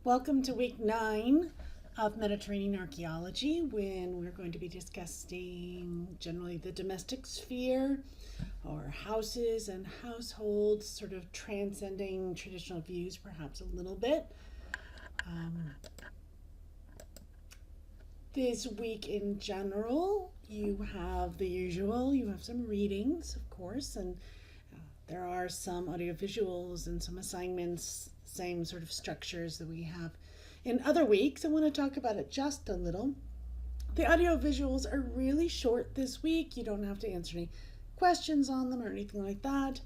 Welcome to week 9 of Mediterranean Archaeology, when we're going to be discussing generally the domestic sphere or houses and households, sort of transcending traditional views perhaps a little bit. Um, this week in general, you have the usual, you have some readings, of course, and there are some audiovisuals and some assignments, same sort of structures that we have in other weeks. I want to talk about it just a little. The audiovisuals are really short this week. You don't have to answer any questions on them or anything like that.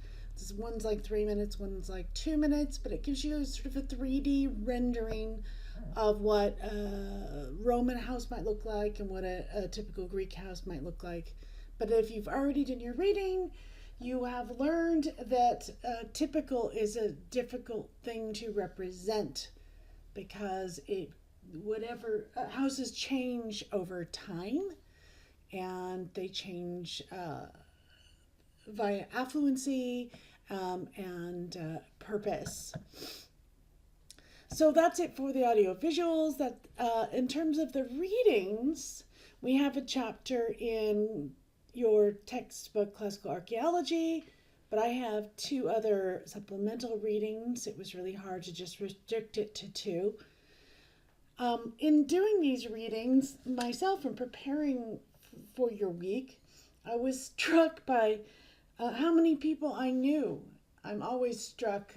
One's like 3 minutes, one's like 2 minutes, but it gives you sort of a 3D rendering of what a Roman house might look like and what a typical Greek house might look like. But if you've already done your reading, you have learned that typical is a difficult thing to represent because houses change over time, and they change via affluency and purpose. So that's it for the audio visuals. That in terms of the readings, we have a chapter in your textbook, Classical Archaeology, but I have 2 other supplemental readings. It was really hard to just restrict it to 2. In doing these readings myself and preparing for your week, I was struck by how many people I knew. I'm always struck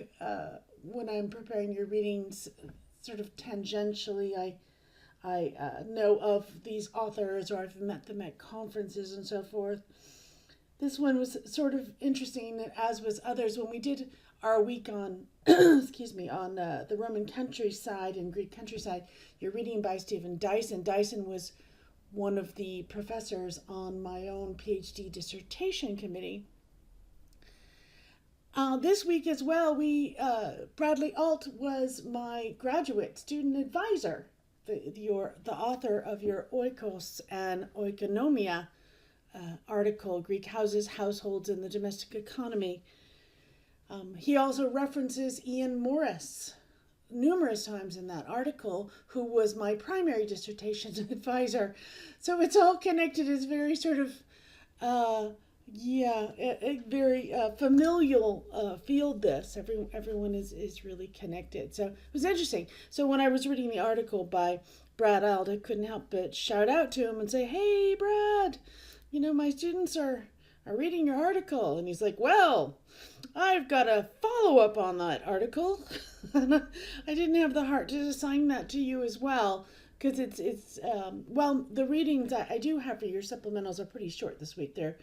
when I'm preparing your readings, sort of tangentially. I know of these authors, or I've met them at conferences and so forth. This one was sort of interesting, as was others. When we did our week on, excuse me, on the Roman countryside and Greek countryside, you're reading by Stephen Dyson. Dyson was one of the professors on my own PhD dissertation committee. This week as well, Bradley Alt was my graduate student advisor, the author of your Oikos and Oikonomia article, Greek Houses, Households, and the Domestic Economy. He also references Ian Morris numerous times in that article, who was my primary dissertation advisor. So it's all connected. It's very sort of a very familial field. Everyone is really connected. So it was interesting. So when I was reading the article by Brad Ald, I couldn't help but shout out to him and say, "Hey, Brad, my students are reading your article." And he's like, "Well, I've got a follow up on that article." I didn't have the heart to assign that to you as well, because it's the readings I do have for your supplementals are pretty short this week. They're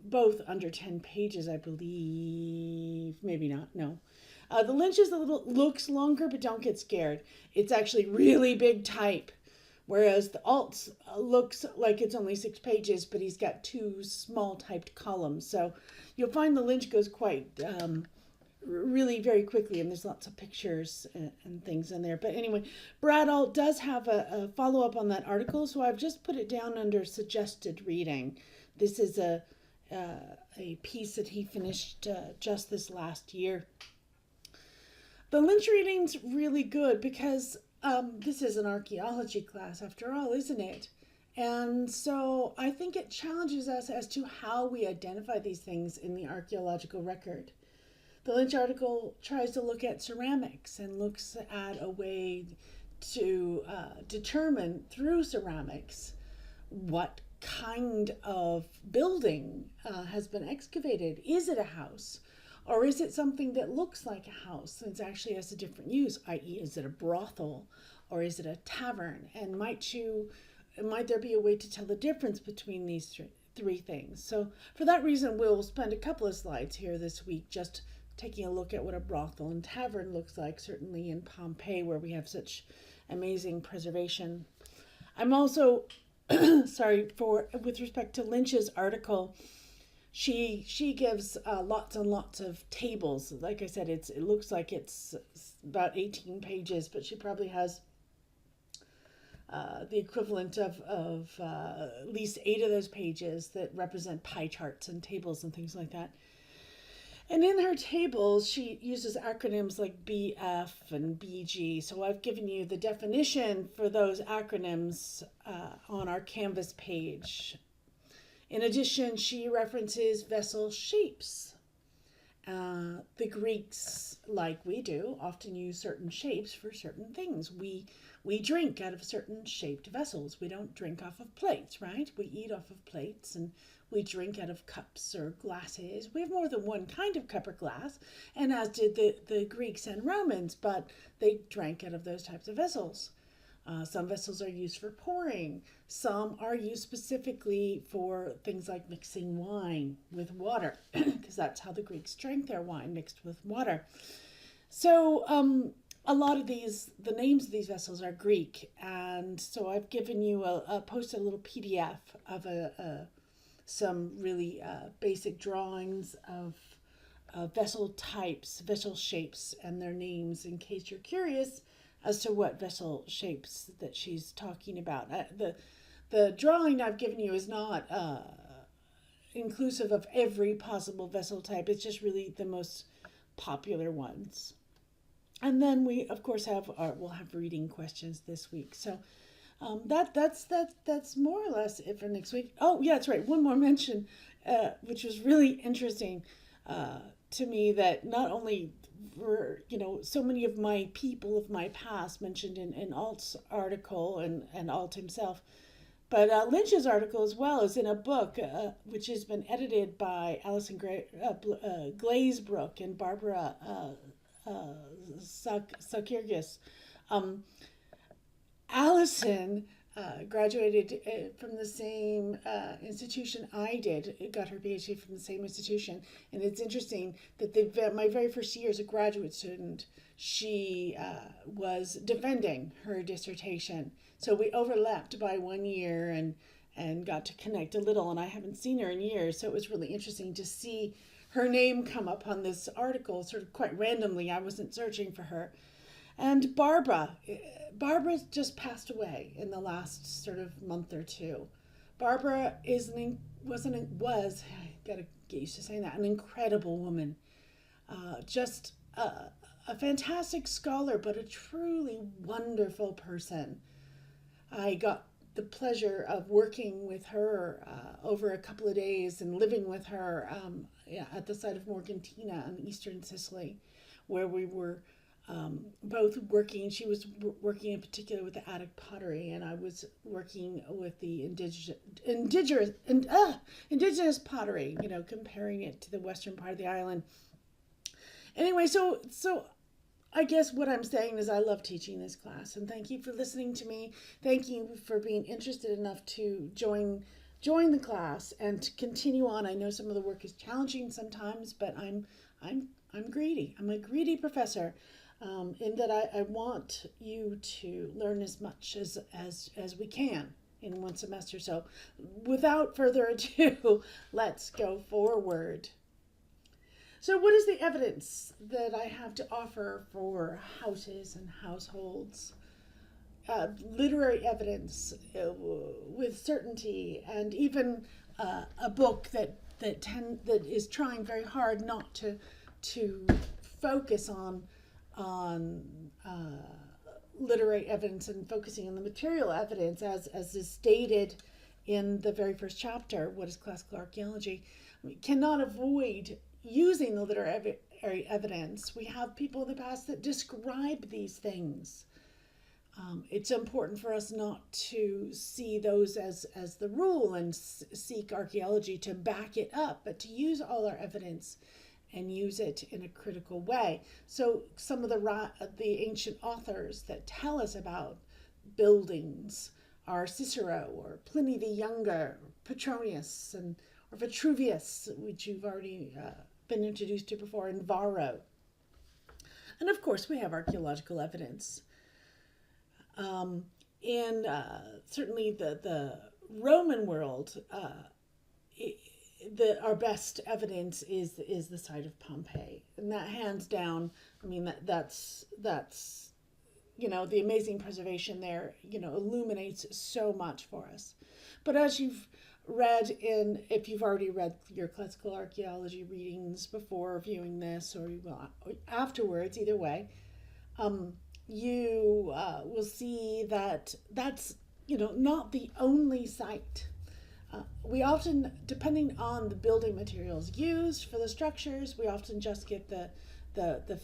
both under 10 pages, I believe. Maybe not. No. The Lynch is looks longer, but don't get scared. It's actually really big type, whereas the Alt looks like it's only 6 pages, but he's got 2 small typed columns. So you'll find the Lynch goes quite really very quickly, and there's lots of pictures and things in there. But anyway, Brad Alt does have a follow-up on that article, so I've just put it down under suggested reading. This is a piece that he finished just this last year. The Lynch reading's really good because this is an archaeology class after all, isn't it? And so I think it challenges us as to how we identify these things in the archaeological record. The Lynch article tries to look at ceramics and looks at a way to determine through ceramics what kind of building has been excavated. Is it a house? Or is it something that looks like a house and actually has a different use, i.e., is it a brothel or is it a tavern? And might there be a way to tell the difference between these three things? So for that reason, we'll spend a couple of slides here this week just taking a look at what a brothel and tavern looks like, certainly in Pompeii, where we have such amazing preservation. I'm also sorry, with respect to Lynch's article, she gives lots and lots of tables. Like I said, it looks like it's about 18 pages, but she probably has the equivalent of at least 8 of those pages that represent pie charts and tables and things like that. And in her tables, she uses acronyms like BF and BG. So I've given you the definition for those acronyms on our Canvas page. In addition, she references vessel shapes. The Greeks, like we do, often use certain shapes for certain things. We drink out of certain shaped vessels. We don't drink off of plates, right? We eat off of plates, and we drink out of cups or glasses. We have more than one kind of cup or glass, and as did the Greeks and Romans, but they drank out of those types of vessels. Some vessels are used for pouring. Some are used specifically for things like mixing wine with water, because that's how the Greeks drank their wine, mixed with water. So a lot of the names of these vessels are Greek, and so I've given you posted a little PDF of some really basic drawings of vessel types, vessel shapes, and their names in case you're curious as to what vessel shapes that she's talking about. The drawing I've given you is not inclusive of every possible vessel type. It's just really the most popular ones. And then we, of course, we'll have reading questions this week. So that's more or less it for next week. Oh, yeah, that's right. One more mention, which was really interesting to me, that not only were, so many of my people of my past mentioned in Alt's article and Alt himself, but Lynch's article as well is in a book which has been edited by Alison Glazebrook and Barbara Sakirgis. Allison graduated from the same institution I did, got her PhD from the same institution. And it's interesting that my very first year as a graduate student, she was defending her dissertation. So we overlapped by 1 year and got to connect a little, and I haven't seen her in years. So it was really interesting to see her name come up on this article sort of quite randomly. I wasn't searching for her. And Barbara just passed away in the last sort of month or two. Barbara was I gotta get used to saying that, an incredible woman, just a fantastic scholar, but a truly wonderful person. I got the pleasure of working with her over a couple of days and living with her at the site of Morgantina in eastern Sicily, where we were both working. She was working in particular with the Attic pottery, and I was working with the indigenous pottery, comparing it to the western part of the island. Anyway, so I guess what I'm saying is I love teaching this class, and thank you for listening to me. Thank you for being interested enough to join the class and to continue on. I know some of the work is challenging sometimes, but I'm greedy. I'm a greedy professor, in that I want you to learn as much as we can in one semester. So without further ado, let's go forward. So what is the evidence that I have to offer for houses and households? Literary evidence with certainty, and even a book that is trying very hard not to focus on literary evidence and focusing on the material evidence, as is stated in the very first chapter, What is Classical Archaeology? We cannot avoid using the literary evidence. We have people in the past that describe these things. It's important for us not to see those as the rule and seek archaeology to back it up, but to use all our evidence and use it in a critical way. So some of the ancient authors that tell us about buildings are Cicero or Pliny the Younger, Petronius, or Vitruvius, which you've already been introduced to before, and Varro. And of course, we have archaeological evidence. In certainly the Roman world, our best evidence is the site of Pompeii, and that hands down. I mean that's the amazing preservation there illuminates so much for us. But as you've read in, if you've already read your classical archaeology readings before viewing this, or you will afterwards, either way, you will see that that's, not the only site. We often, depending on the building materials used for the structures, we often just get the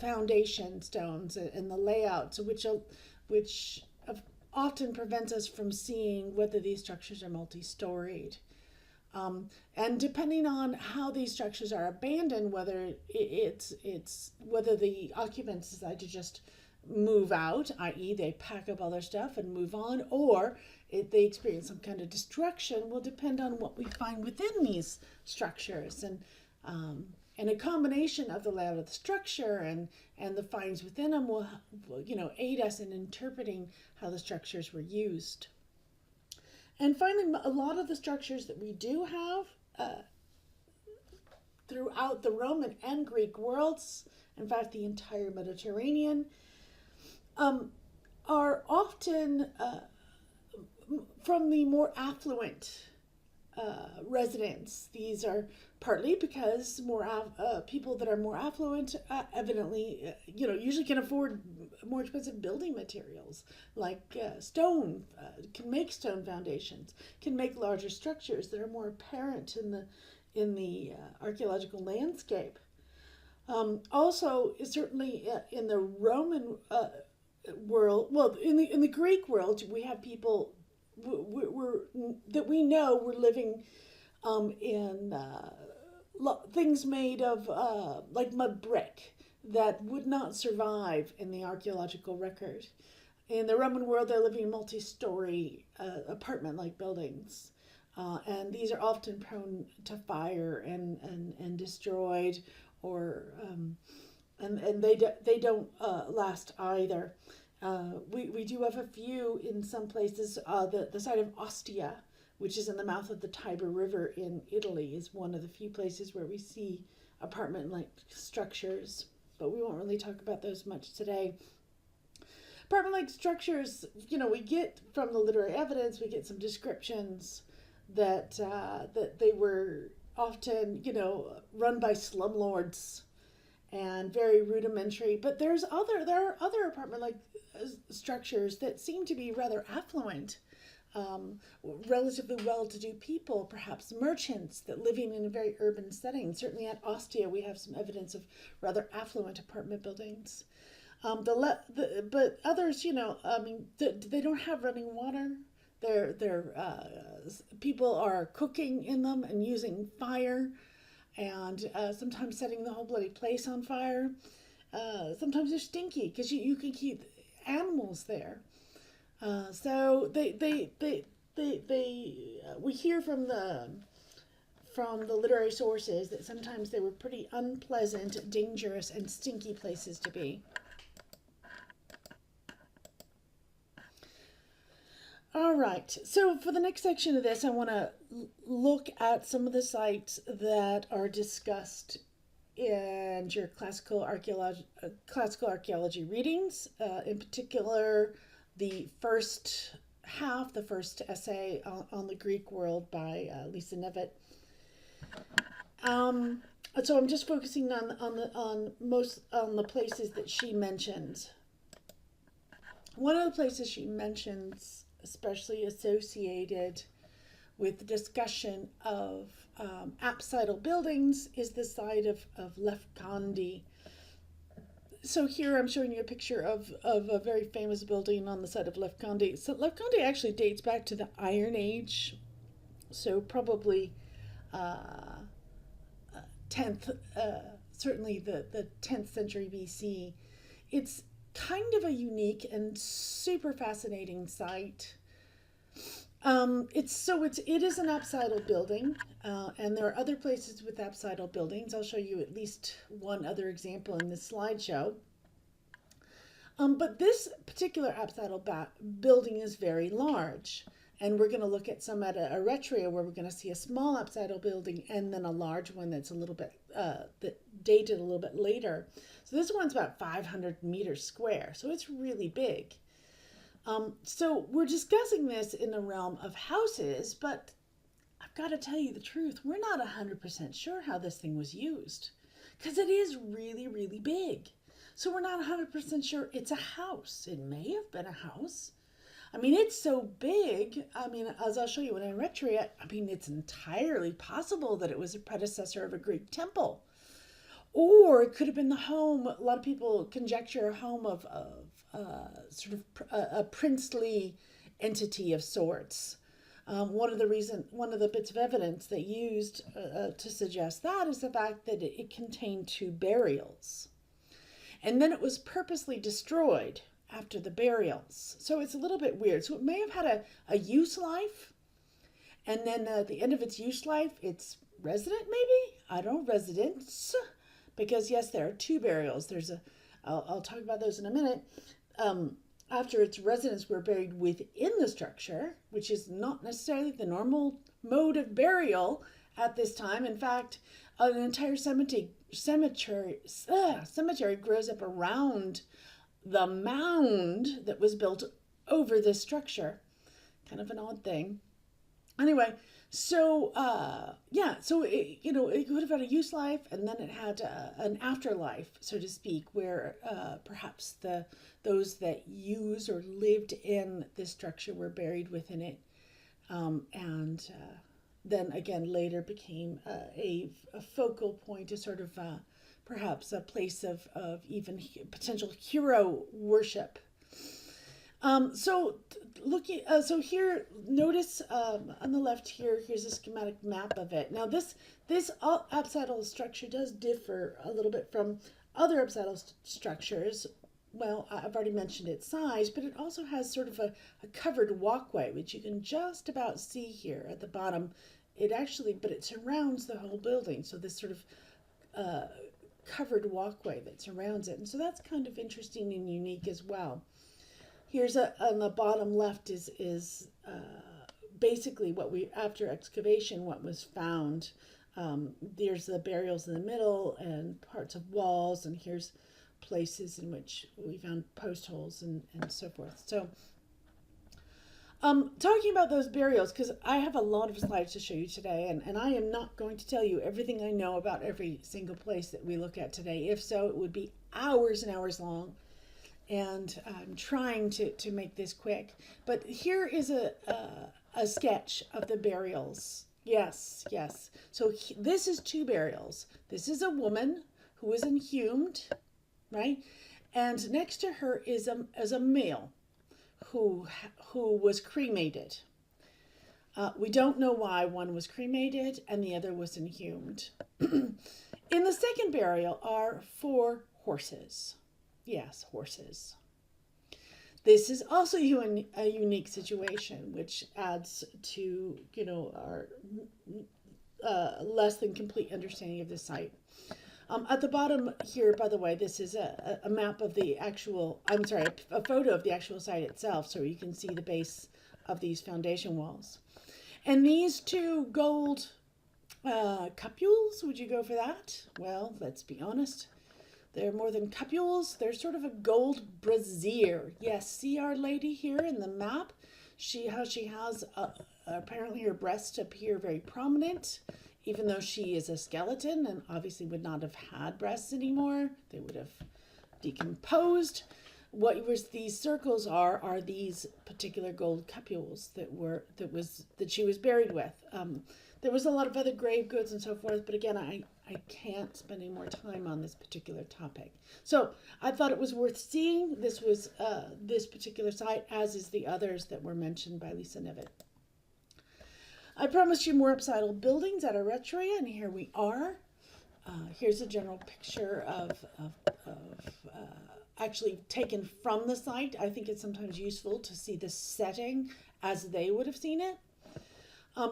foundation stones and the layouts, which often prevents us from seeing whether these structures are multi-storied. And depending on how these structures are abandoned, whether whether the occupants decide to just move out, i.e. they pack up all their stuff and move on, or if they experience some kind of destruction, will depend on what we find within these structures. And a combination of the layout of the structure and the finds within them will aid us in interpreting how the structures were used. And finally, a lot of the structures that we do have throughout the Roman and Greek worlds, in fact, the entire Mediterranean, are often from the more affluent residents. These are partly because people that are more affluent evidently, usually can afford more expensive building materials like stone, can make stone foundations, can make larger structures that are more apparent in the archaeological landscape. Also, certainly in the Roman world, well, in the Greek world, we have people that we know were living in things made of like mud brick that would not survive in the archaeological record. In the Roman world, they're living in multi-story apartment-like buildings. And these are often prone to fire and destroyed, or and they don't last either. We do have a few in some places. The site of Ostia, which is in the mouth of the Tiber River in Italy, is one of the few places where we see apartment-like structures, but we won't really talk about those much today. Apartment-like structures, we get from the literary evidence, we get some descriptions that they were often, run by slumlords and very rudimentary. But there are other apartment-like structures that seem to be rather affluent, relatively well-to-do people, perhaps merchants that living in a very urban setting. Certainly at Ostia, we have some evidence of rather affluent apartment buildings. But others, they don't have running water. People are cooking in them and using fire, and sometimes setting the whole bloody place on fire. Sometimes they're stinky because you can keep animals there. So we hear from the literary sources that sometimes they were pretty unpleasant, dangerous, and stinky places to be. All right, so for the next section of this, I want to look at some of the sites that are discussed in your classical archaeology readings, in particular the first essay on the Greek world by Lisa Nevitt. So I'm just focusing on the places that she mentions. One of the places she mentions, especially associated with the discussion of apsidal buildings, is the site of Lefkandi. So here I'm showing you a picture of a very famous building on the site of Lefkandi. So Lefkandi actually dates back to the Iron Age, so probably 10th, certainly the 10th century BC. It's kind of a unique and super fascinating site. It is an apsidal building, and there are other places with apsidal buildings. I'll show you at least one other example in this slideshow. But this particular apsidal building is very large, and we're going to look at some at Eretria where we're going to see a small apsidal building and then a large one that's a little bit that dated a little bit later. So this one's about 500 meters square, so it's really big. So we're discussing this in the realm of houses, but I've got to tell you the truth. We're not 100% sure how this thing was used because it is really, really big. So we're not 100% sure it's a house. It may have been a house. I mean, it's so big. I mean, as I'll show you when I retro it, I mean, it's entirely possible that it was a predecessor of a Greek temple. Or it could have been the home, a lot of people conjecture a home of sort of a princely entity of sorts. One of the bits of evidence they used to suggest that is the fact that it contained two burials. And then it was purposely destroyed after the burials. So it's a little bit weird. So it may have had a use life, and then at the end of its use life, it's resident maybe? I don't know, residence. Because yes, there are two burials. I'll talk about those in a minute. After its residents were buried within the structure, which is not necessarily the normal mode of burial at this time. In fact, an entire cemetery grows up around the mound that was built over this structure. Kind of an odd thing. Anyway, so it could have had a use life, and then it had an afterlife, so to speak, where perhaps those that used or lived in this structure were buried within it, and then again later became a focal point, a sort of perhaps a place of even potential hero worship. So here, notice on the left here, here's a schematic map of it. Now this apsidal structure does differ a little bit from other apsidal structures. Well, I've already mentioned its size, but it also has sort of a covered walkway, which you can just about see here at the bottom. But it surrounds the whole building. So this sort of covered walkway that surrounds it. And so that's kind of interesting and unique as well. Here's on the bottom left is basically after excavation, what was found. There's the burials in the middle and parts of walls, and here's places in which we found post holes and so forth. So talking about those burials, because I have a lot of slides to show you today, and I am not going to tell you everything I know about every single place that we look at today. If so, it would be hours and hours long. And I'm trying to make this quick. But here is a sketch of the burials. Yes. So this is two burials. This is a woman who was inhumed, right? And next to her is a male who was cremated. We don't know why one was cremated and the other was inhumed. In the second burial are 4 horses. Yes, horses. This is also a unique situation, which adds to, our less than complete understanding of the site. At the bottom here, by the way, this is a map of a photo of the actual site itself, so you can see the base of these foundation walls. And these 2 gold cupules, would you go for that? Well, let's be honest. They're more than cupules. They're sort of a gold brassiere. Yes, see our lady here in the map? How she has apparently her breasts appear very prominent, even though she is a skeleton and obviously would not have had breasts anymore. They would have decomposed. These circles are these particular gold cupules that she was buried with. There was a lot of other grave goods and so forth, but again, I can't spend any more time on this particular topic. So I thought it was worth seeing. This was this particular site, as is the others that were mentioned by Lisa Nevitt. I promised you more apsidal buildings at Archaeology, and here we are. Here's a general picture of actually taken from the site. I think it's sometimes useful to see the setting as they would have seen it.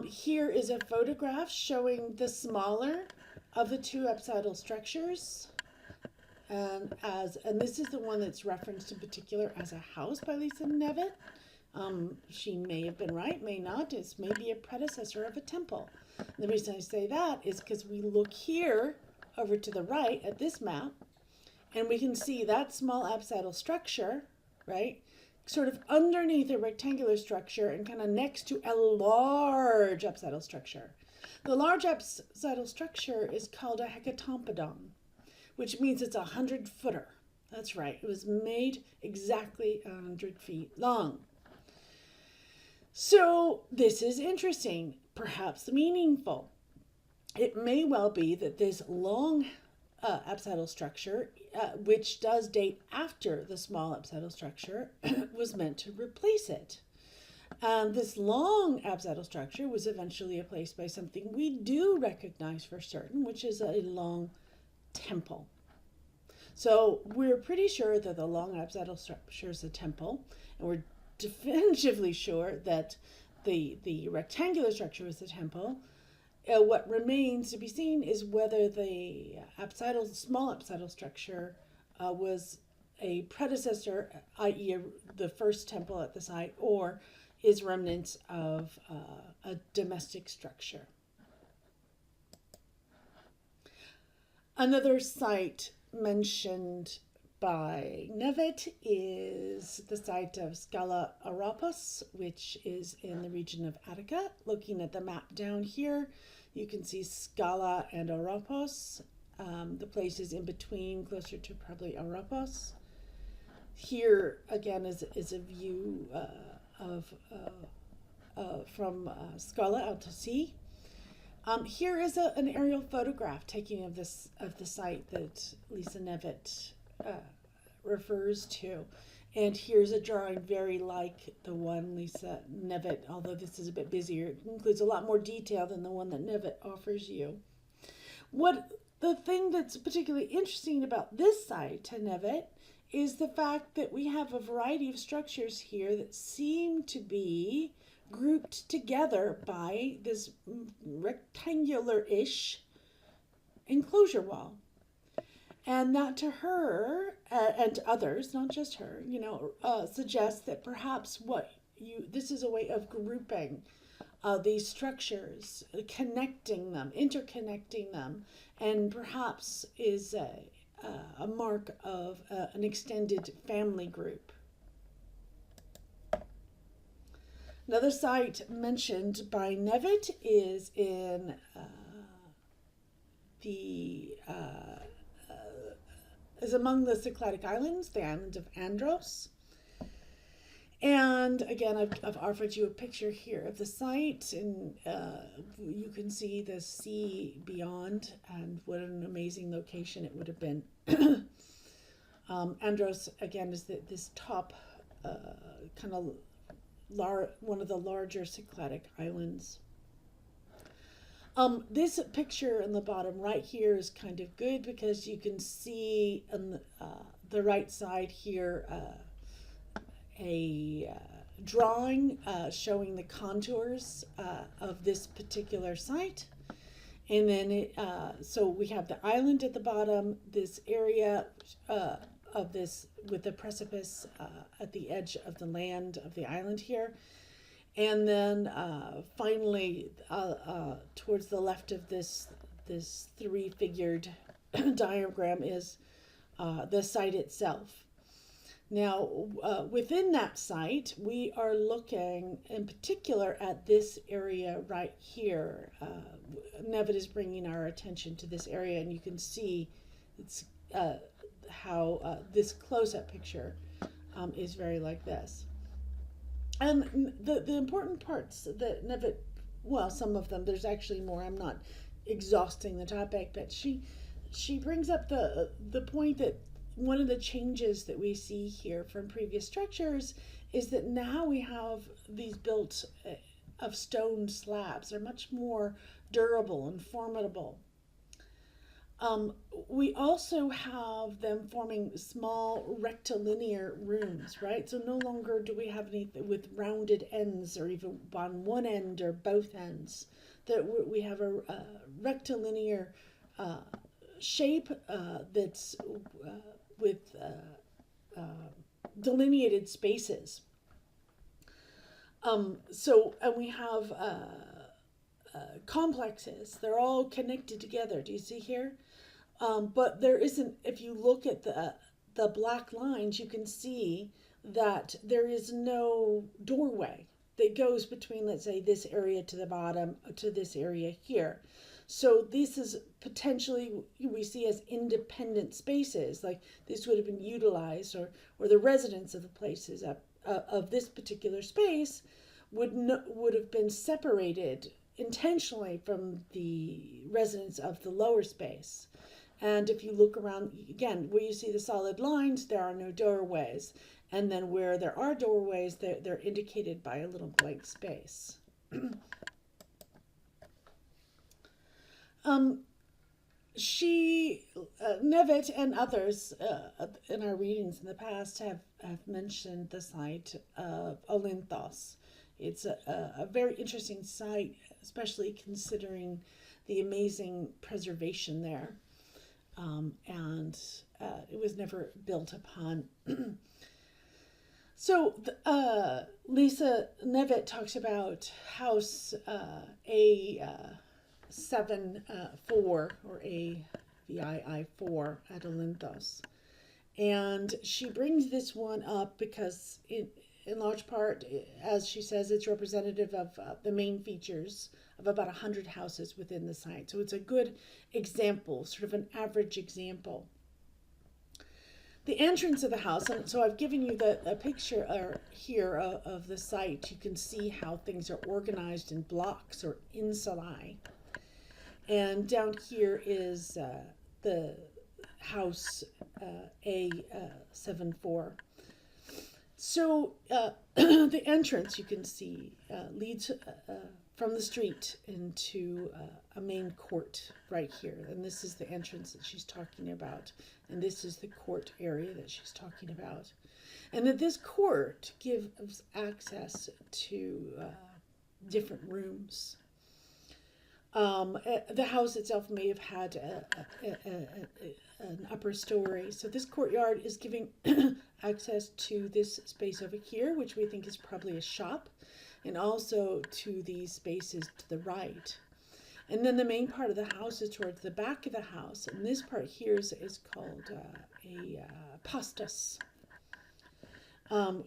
Here is a photograph showing the smaller of the 2 apsidal structures, and this is the one that's referenced in particular as a house by Lisa Nevitt. She may have been right, may not. It's maybe a predecessor of a temple. And the reason I say that is because we look here over to the right at this map, and we can see that small apsidal structure, right, sort of underneath a rectangular structure and kind of next to a large apsidal structure. The large apsidal structure is called a hecatompedon, which means it's 100-footer. That's right, it was made exactly 100 feet long. So this is interesting, perhaps meaningful. It may well be that this long apsidal structure, which does date after the small apsidal structure, was meant to replace it. This long apsidal structure was eventually replaced by something we do recognize for certain, which is a long temple. So we're pretty sure that the long apsidal structure is a temple, and we're definitively sure that the rectangular structure is the temple. What remains to be seen is whether the small apsidal structure was a predecessor, i.e. the first temple at the site, or is remnants of a domestic structure. Another site mentioned by Nevitt is the site of Scala Oropos, which is in the region of Attica. Looking at the map down here, you can see Scala and Oropos. The place is in between, closer to probably Oropos. Here again is a view from Scala out to sea. Here is an aerial photograph taking of the site that Lisa Nevitt refers to, and here's a drawing very like the one Lisa Nevitt, although this is a bit busier. It includes a lot more detail than the one that Nevitt offers you. The thing that's particularly interesting about this site to Nevitt is the fact that we have a variety of structures here that seem to be grouped together by this rectangular-ish enclosure wall. And that to her, and to others, not just her, suggests that perhaps this is a way of grouping these structures, connecting them, interconnecting them, and perhaps is a mark of an extended family group. Another site mentioned by Nevitt is in is among the Cycladic Islands, the island of Andros. And again, I've offered you a picture here of the site, and you can see the sea beyond, and what an amazing location it would have been. Andros, again, is this top kind of one of the larger Cycladic islands. This picture in the bottom right here is kind of good because you can see on the right side here a drawing showing the contours of this particular site. And then so we have the island at the bottom, this area of this with the precipice at the edge of the land of the island here. And then finally, towards the left of this three-figured diagram is the site itself. Now, within that site, we are looking in particular at this area right here. Nevitt is bringing our attention to this area, and you can see it's how this close-up picture is very like this. And the important parts that Nevitt, well, some of them, there's actually more, I'm not exhausting the topic, but she brings up the point that one of the changes that we see here from previous structures is that now we have these built of stone slabs. They're much more durable and formidable. We also have them forming small rectilinear rooms, right? So no longer do we have anything with rounded ends or even on one end or both ends. That we have a rectilinear shape that's with delineated spaces. And we have complexes. They're all connected together. Do you see here? But there isn't, if you look at the black lines, you can see that there is no doorway that goes between, let's say, this area to the bottom to this area here. So this is potentially we see as independent spaces, like this would have been utilized, or the residents of the places of this particular space would have been separated intentionally from the residents of the lower space. And if you look around again, where you see the solid lines, there are no doorways. And then where there are doorways, they're indicated by a little blank space. Nevitt and others in our readings in the past have mentioned the site of Olinthos. It's a very interesting site, especially considering the amazing preservation there. And it was never built upon. So Lisa Nevitt talks about house A74 or AVII4 at Olinthos. And she brings this one up because in large part, as she says, it's representative of the main features of about 100 houses within the site. So it's a good example, sort of an average example. The entrance of the house, and so I've given you a picture here of the site. You can see how things are organized in blocks or insulae. And down here is the house A74. So the entrance, you can see, leads from the street into a main court right here. And this is the entrance that she's talking about. And this is the court area that she's talking about. And that this court gives access to different rooms. The house itself may have had an upper story. So this courtyard is giving access to this space over here, which we think is probably a shop, and also to these spaces to the right. And then the main part of the house is towards the back of the house, and this part here is called a pastus, and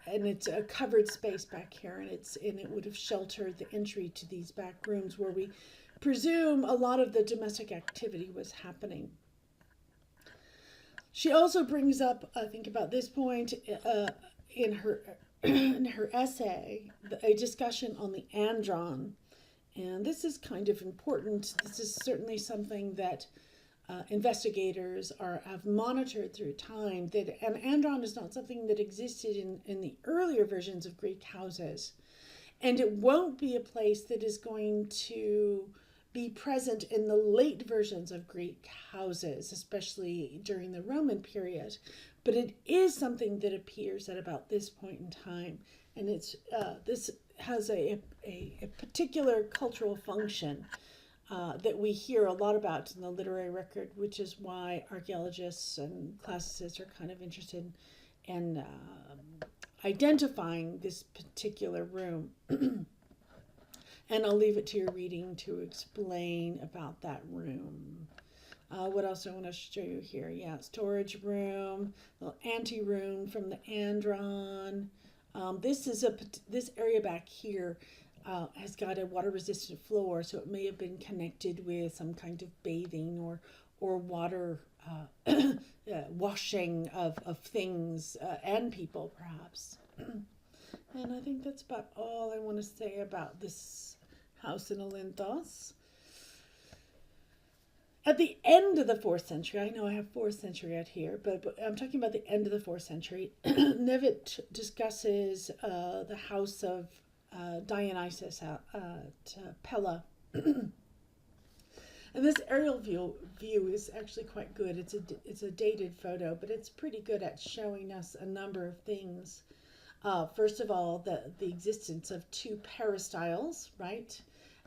it's a covered space back here, and it would have sheltered the entry to these back rooms where we presume a lot of the domestic activity was happening. She also brings up, I think about this point in her essay, a discussion on the andron. And this is kind of important. This is certainly something that investigators have monitored through time. That an andron is not something that existed in the earlier versions of Greek houses. And it won't be a place that is going to be present in the late versions of Greek houses, especially during the Roman period. But it is something that appears at about this point in time. And this has a particular cultural function that we hear a lot about in the literary record, which is why archaeologists and classicists are kind of interested in identifying this particular room. And I'll leave it to your reading to explain about that room. What else do I want to show you here? Yeah, storage room, little anteroom from the andron. This area back here has got a water-resistant floor, so it may have been connected with some kind of bathing or water washing of things and people, perhaps. And I think that's about all I want to say about this house in Olinthos. At the end of the 4th century, I know I have 4th century out here, but I'm talking about the end of the 4th century, Nevitt discusses the house of Dionysus at Pella. And this aerial view is actually quite good. It's a dated photo, but it's pretty good at showing us a number of things. First of all, the existence of 2 peristyles, right?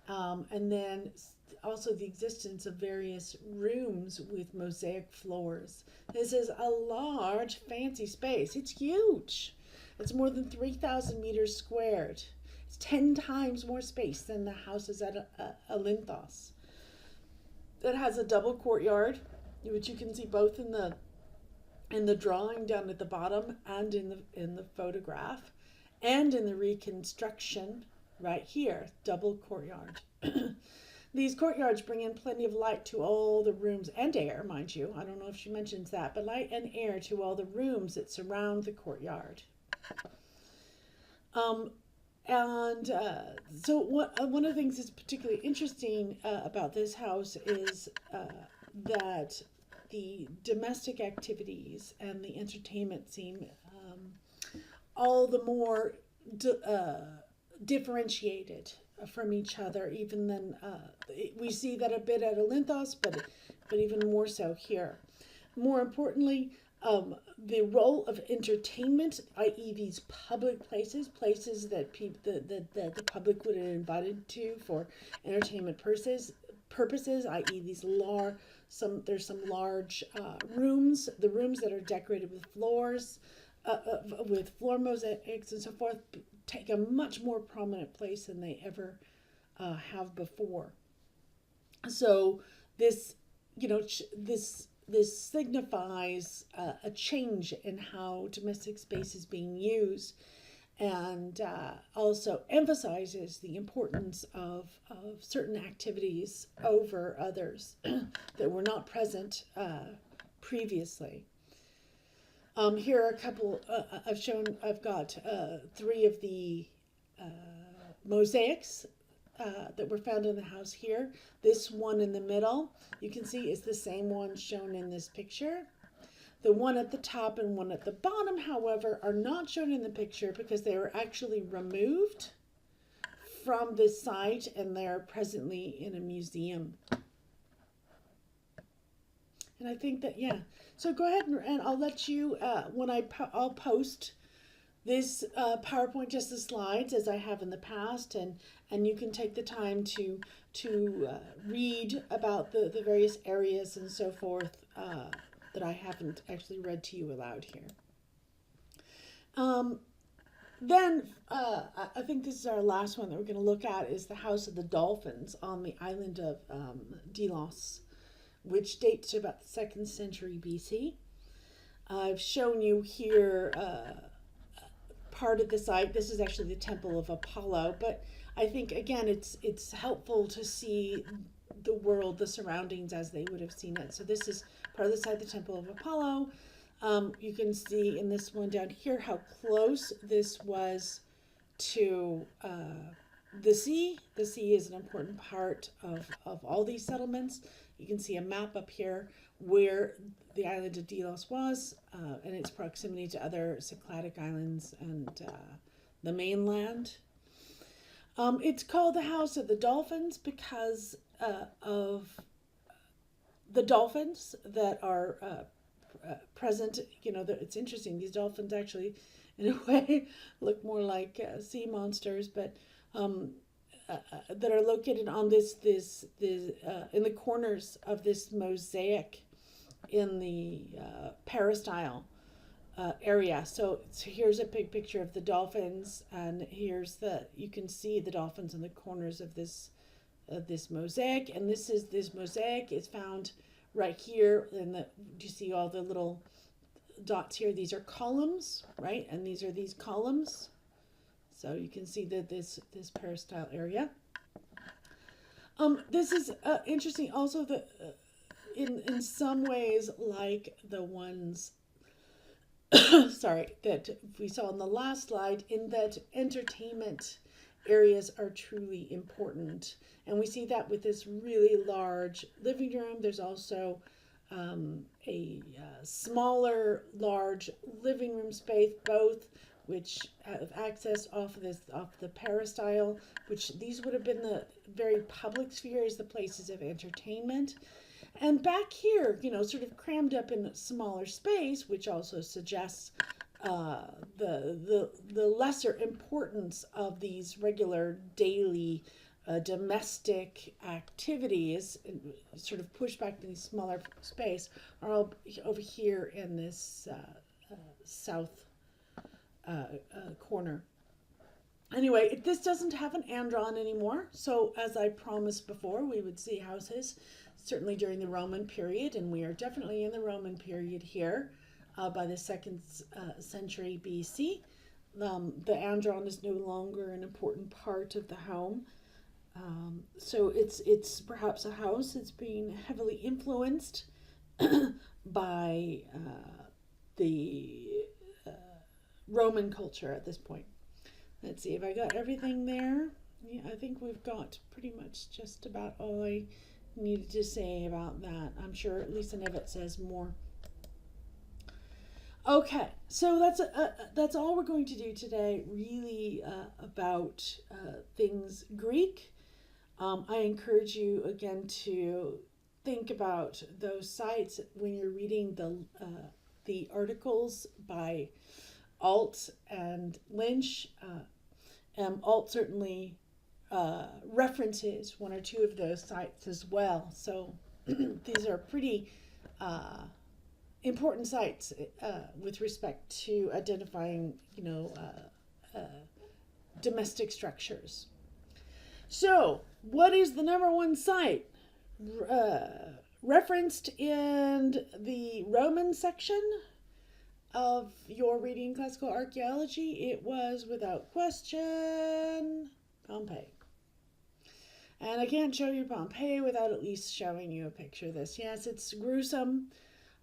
And then also the existence of various rooms with mosaic floors. This is a large, fancy space. It's huge. It's more than 3,000 meters squared. It's 10 times more space than the houses at Olinthos. It has a double courtyard, which you can see both in in the drawing down at the bottom, and in the photograph, and in the reconstruction right here, double courtyard. These courtyards bring in plenty of light to all the rooms, and air, mind you. I don't know if she mentions that, but light and air to all the rooms that surround the courtyard. So one of the things that's particularly interesting about this house is that the domestic activities and the entertainment seem all the more differentiated from each other, even than we see that a bit at Olinthos, but even more so here. More importantly, the role of entertainment, i.e. these public places that the public would have invited to for entertainment purposes, i.e. there's some large rooms, the rooms that are decorated with floors, with floor mosaics and so forth, take a much more prominent place than they ever have before. So this signifies a change in how domestic space is being used, and also emphasizes the importance of certain activities over others that were not present previously. Here are a couple. I've got 3 of the mosaics that were found in the house here. This one in the middle, you can see, is the same one shown in this picture. The one at the top and one at the bottom, however, are not shown in the picture because they were actually removed from this site and they're presently in a museum. And I think that, yeah. So go ahead and I'll let you, I'll post this PowerPoint, just the slides, as I have in the past, and you can take the time to read about the various areas and so forth that I haven't actually read to you aloud here. Then I think this is our last one that we're going to look at, is the House of the Dolphins on the island of Delos, which dates to about the 2nd century BC. I've shown you here part of the site. This is actually the Temple of Apollo, but I think, again, it's helpful to see the world, the surroundings as they would have seen it. So this is part of the site, the Temple of Apollo. You can see in this one down here how close this was to the sea. The sea is an important part of all these settlements. You can see a map up here where the island of Delos was, and its proximity to other Cycladic islands and the mainland. It's called the House of the Dolphins because of the dolphins that are present. It's interesting. These dolphins actually, in a way, look more like sea monsters, but that are located on this in the corners of this mosaic in the peristyle area. So here's a big picture of the dolphins, and you can see the dolphins in the corners of this mosaic, and this mosaic is found right here do you see all the little dots here? These are columns, right? And these are these columns. So you can see that this peristyle area. This is interesting also, in some ways like the ones that we saw in the last slide, in that entertainment areas are truly important. And we see that with this really large living room. There's also a smaller, large living room space, both which have access off the peristyle, which these would have been the very public spheres, the places of entertainment. And back here, sort of crammed up in a smaller space, which also suggests the lesser importance of these regular daily domestic activities, sort of pushed back to these smaller space, are all over here in this south corner. Anyway, this doesn't have an andron anymore, so as I promised before, we would see houses certainly during the Roman period, and we are definitely in the Roman period here. by the second century BC. The andron is no longer an important part of the home. So it's perhaps a house that's being heavily influenced by the Roman culture at this point. Let's see if I got everything there. Yeah, I think we've got pretty much just about all I needed to say about that. I'm sure Lisa Nevitt says more. Okay, so that's all we're going to do today, really about things Greek. I encourage you again to think about those sites when you're reading the articles by Alt and Lynch. Alt certainly references one or two of those sites as well. So these are pretty important sites with respect to identifying, domestic structures. So, what is the number one site referenced in the Roman section of your reading classical archaeology? It was, without question, Pompeii. And I can't show you Pompeii without at least showing you a picture of this. Yes, it's gruesome,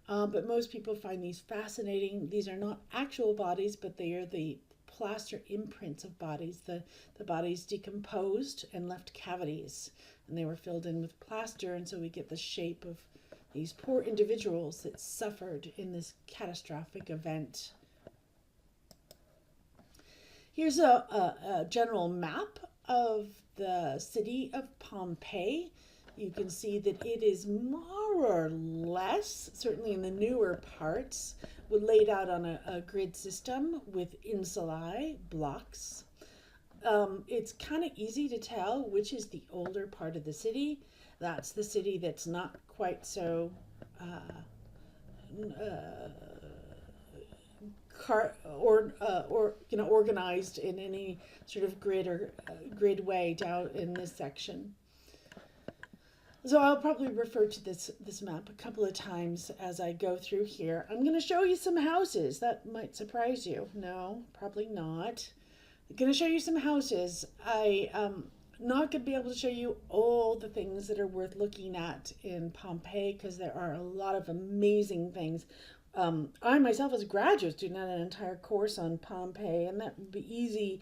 but most people find these fascinating. These are not actual bodies, but they are the plaster imprints of bodies. The bodies decomposed and left cavities, and they were filled in with plaster, and so we get the shape of these poor individuals that suffered in this catastrophic event. Here's a general map of the city of Pompeii. You can see that it is more or less, certainly in the newer parts, laid out on a grid system with insulae, blocks. It's kind of easy to tell which is the older part of the city. That's the city that's not quite so organized in any sort of grid way down in this section. So I'll probably refer to this map a couple of times as I go through here. I'm going to show you some houses. That might surprise you. No, probably not. I'm going to show you some houses. I'm not going to be able to show you all the things that are worth looking at in Pompeii because there are a lot of amazing things. I myself, as a graduate student, had an entire course on Pompeii, and that would be easy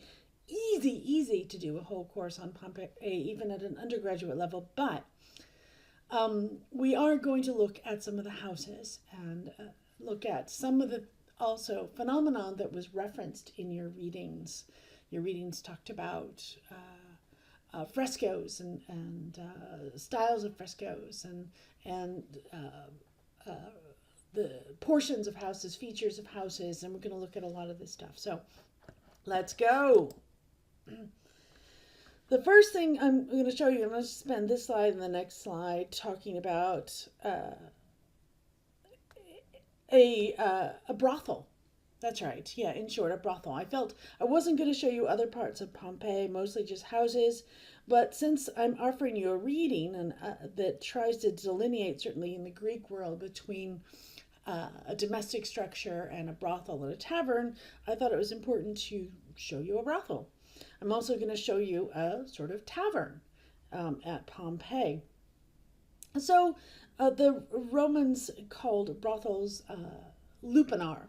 to do a whole course on Pompeii, even at an undergraduate level. But we are going to look at some of the houses and look at some of the also phenomenon that was referenced in your readings. Your readings talked about frescoes and styles of frescoes and the portions of houses, features of houses, and we're going to look at a lot of this stuff. So let's go. The first thing I'm going to show you, I'm going to spend this slide and the next slide talking about a brothel. That's right. Yeah, in short, a brothel. I felt I wasn't going to show you other parts of Pompeii, mostly just houses, but since I'm offering you a reading and that tries to delineate, certainly in the Greek world, between a domestic structure and a brothel and a tavern, I thought it was important to show you a brothel. I'm also going to show you a sort of tavern at Pompeii. So the Romans called brothels lupanar.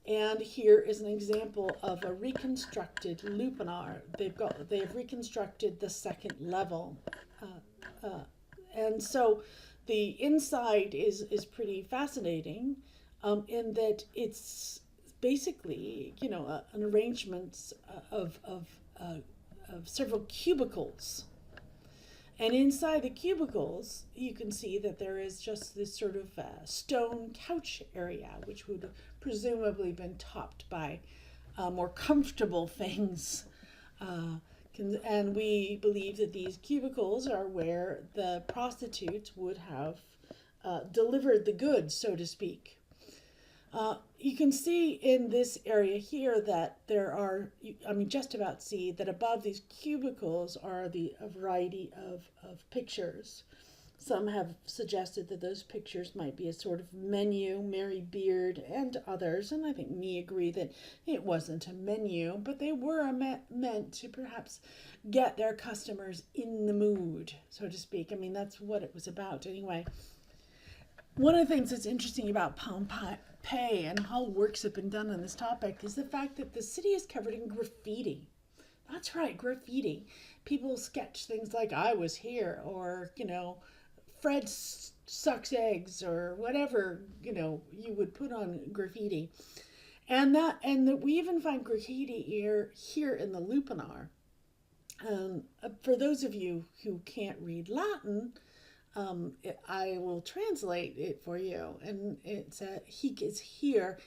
And here is an example of a reconstructed lupanar. They've reconstructed the second level. And so the inside is pretty fascinating in that it's basically, an arrangement of several cubicles. And inside the cubicles, you can see that there is just this sort of stone couch area, which would have presumably been topped by more comfortable things. And we believe that these cubicles are where the prostitutes would have delivered the goods, so to speak. You can see in this area here that there are, just about see that above these cubicles are a variety of pictures. Some have suggested that those pictures might be a sort of menu, Mary Beard and others, and I think me agree that it wasn't a menu, but they were meant to perhaps get their customers in the mood, so to speak. I mean, that's what it was about anyway. One of the things that's interesting about Pompeii and how works have been done on this topic is the fact that the city is covered in graffiti. That's right, graffiti. People sketch things like "I was here," or Fred sucks eggs, or whatever you would put on graffiti, and that we even find graffiti here in the Lupanar. For those of you who can't read Latin, I will translate it for you, and it's he is here.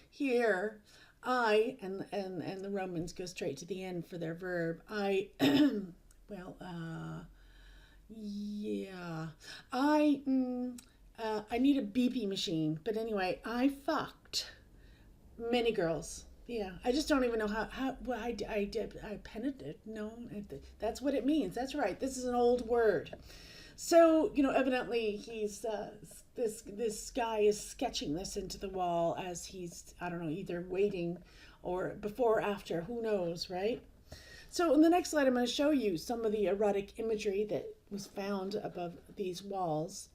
I and the Romans go straight to the end for their verb. I well yeah, I need a beepy machine. But anyway, I fucked many girls. Yeah, I just don't even know how well I did. I penetrated. No, that's what it means. That's right. This is an old word. So evidently he's this guy is sketching this into the wall as he's, I don't know, either waiting or before or after. Who knows, right? So in the next slide, I'm going to show you some of the erotic imagery that was found above these walls.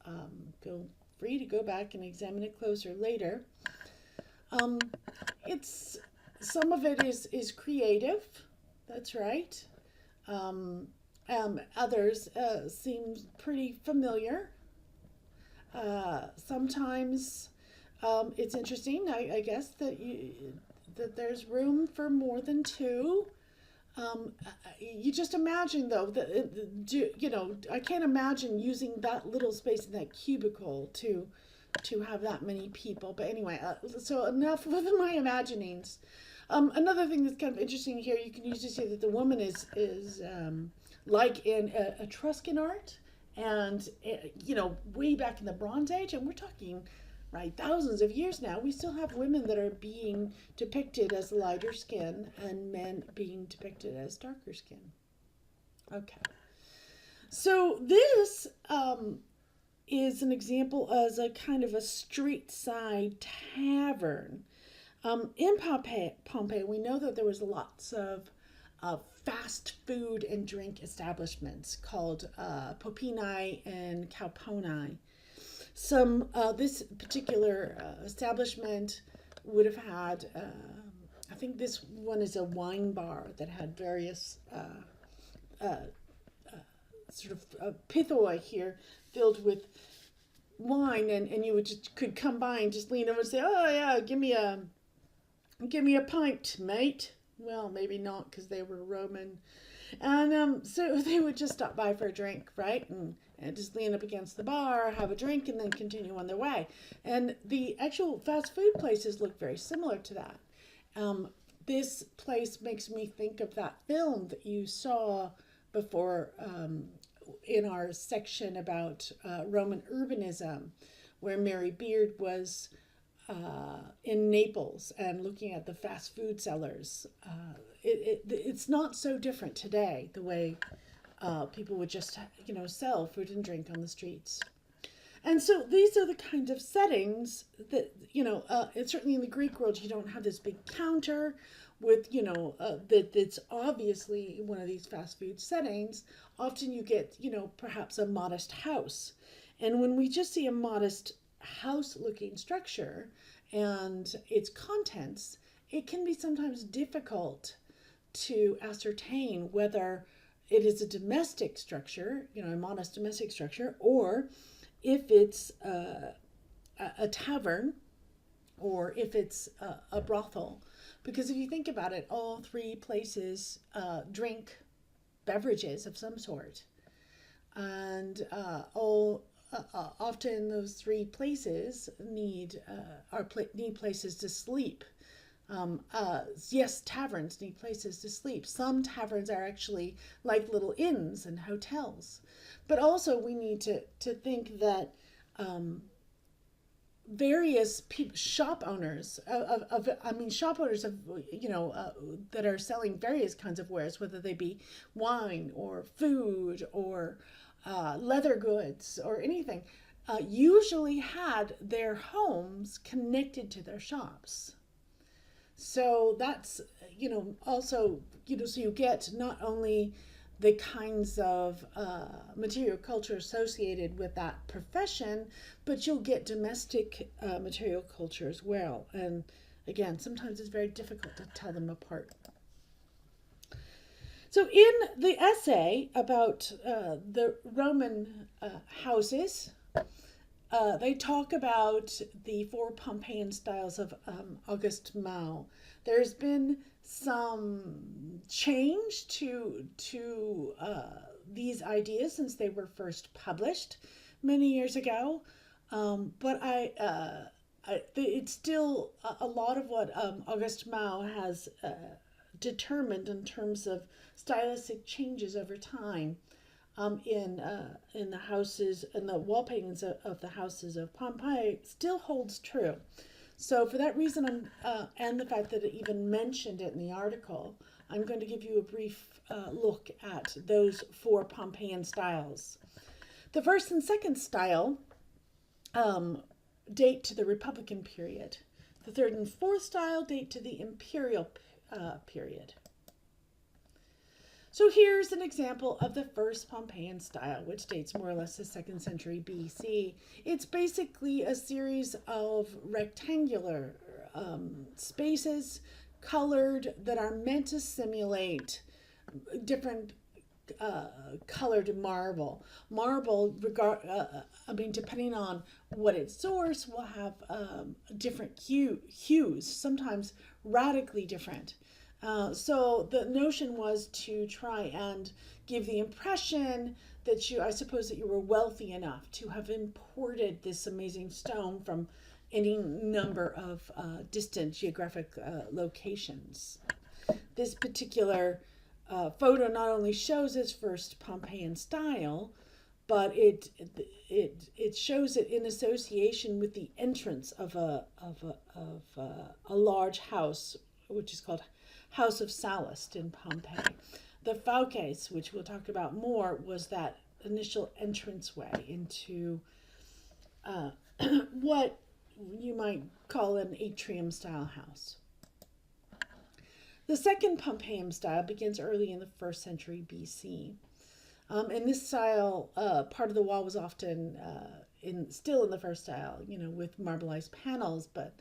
Feel free to go back and examine it closer later. It's some of it is creative. That's right. Others seem pretty familiar. Sometimes it's interesting, I guess, that there's room for more than two. You just imagine, though, that I can't imagine using that little space in that cubicle to have that many people. But anyway, so enough with my imaginings. Another thing that's kind of interesting here, you can usually see that the woman is like in Etruscan art, and way back in the Bronze Age, and we're talking right thousands of years now, we still have women that are being depicted as lighter skin and men being depicted as darker skin. Okay, so this is an example as a kind of a street side tavern. In Pompeii, we know that there was lots of fast food and drink establishments called popini and cauponi. This particular establishment would have had, I think this one is a wine bar that had various sort of pithoi here filled with wine, and you could come by and just lean over and say, "Oh yeah, give me a pint, mate." Well, maybe not, because they were Roman. And so they would just stop by for a drink, right? And just lean up against the bar, have a drink, and then continue on their way. And the actual fast food places look very similar to that. This place makes me think of that film that you saw before in our section about Roman urbanism, where Mary Beard was in Naples and looking at the fast food sellers. It's not so different today, the way people would just sell food and drink on the streets. And so these are the kind of settings that and certainly in the Greek world, you don't have this big counter with that's obviously one of these fast food settings. Often you get perhaps a modest house, and when we just see a modest house looking structure and its contents, it can be sometimes difficult to ascertain whether it is a domestic structure, a modest domestic structure, or if it's a tavern, or if it's a brothel. Because if you think about it, all three places drink beverages of some sort, and often those three places need places to sleep. Yes, taverns need places to sleep. Some taverns are actually like little inns and hotels. But also we need to think that various shop owners shop owners of that are selling various kinds of wares, whether they be wine or food or leather goods or anything, usually had their homes connected to their shops. So that's, also, so you get not only the kinds of material culture associated with that profession, but you'll get domestic material culture as well. And again, sometimes it's very difficult to tell them apart. So, in the essay about the Roman houses, they talk about the four Pompeian styles of August Mao. There's been some change to these ideas since they were first published many years ago, but it's still a lot of what August Mao has determined in terms of stylistic changes over time in the houses and the wall paintings of the houses of Pompeii still holds true. So for that reason, and the fact that it even mentioned it in the article, I'm going to give you a brief look at those four Pompeian styles. The first and second style date to the Republican period. The third and fourth style date to the Imperial period. So here's an example of the first Pompeian style, which dates more or less the 2nd century BC. It's basically a series of rectangular spaces colored that are meant to simulate different colored marble. Marble, depending on what its source, will have different hues, sometimes radically different. So the notion was to try and give the impression that I suppose that you were wealthy enough to have imported this amazing stone from any number of distant geographic locations. This particular photo not only shows its first Pompeian style, but it shows it in association with the entrance of a large house, which is called House of Sallust in Pompeii. The Fauces, which we'll talk about more, was that initial entranceway into what you might call an atrium style house. The second Pompeian style begins early in the 1st century BC. In this style, part of the wall was often still in the first style, with marbleized panels, but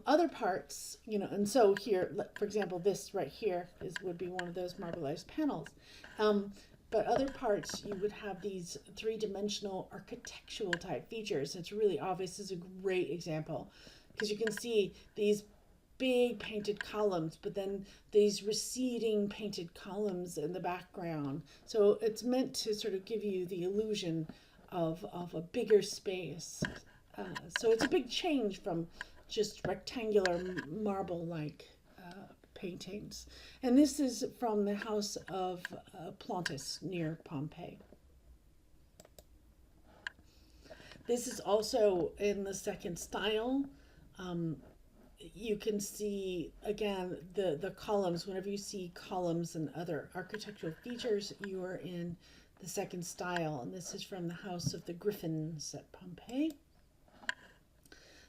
other parts, and so here, for example, this right here would be one of those marbleized panels. But other parts, you would have these three-dimensional architectural type features. It's really obvious. This is a great example because you can see these big painted columns, but then these receding painted columns in the background. So it's meant to sort of give you the illusion of a bigger space. So it's a big change from just rectangular marble-like paintings. And this is from the house of Plautus near Pompeii. This is also in the second style. You can see, again, the columns. Whenever you see columns and other architectural features, you are in the second style. And this is from the house of the Griffins at Pompeii.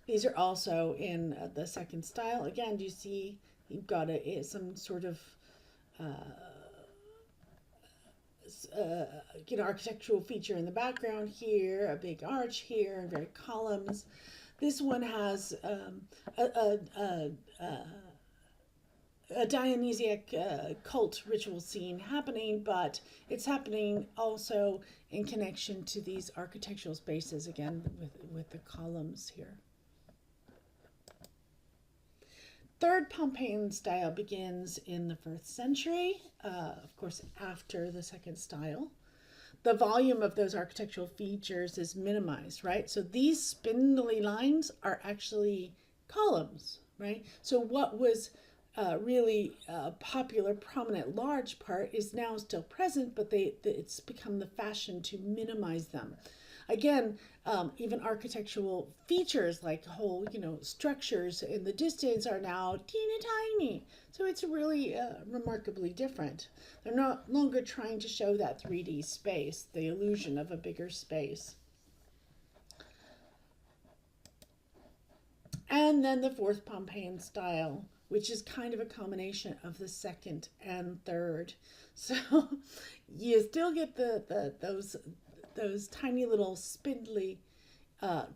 These are also in the second style. Again, do you see you've got some sort of architectural feature in the background here, a big arch here, and very columns. This one has a Dionysiac cult ritual scene happening, but it's happening also in connection to these architectural spaces, again, with the columns here. Third Pompeian style begins in the 1st century, of course, after the second style. The volume of those architectural features is minimized, right? So these spindly lines are actually columns, right? So what was really a popular, prominent, large part is now still present, but it's become the fashion to minimize them. again, even architectural features like whole, structures in the distance are now teeny tiny. So it's really remarkably different. They're no longer trying to show that 3D space, the illusion of a bigger space. And then the fourth Pompeian style, which is kind of a combination of the second and third. So you still get those tiny little spindly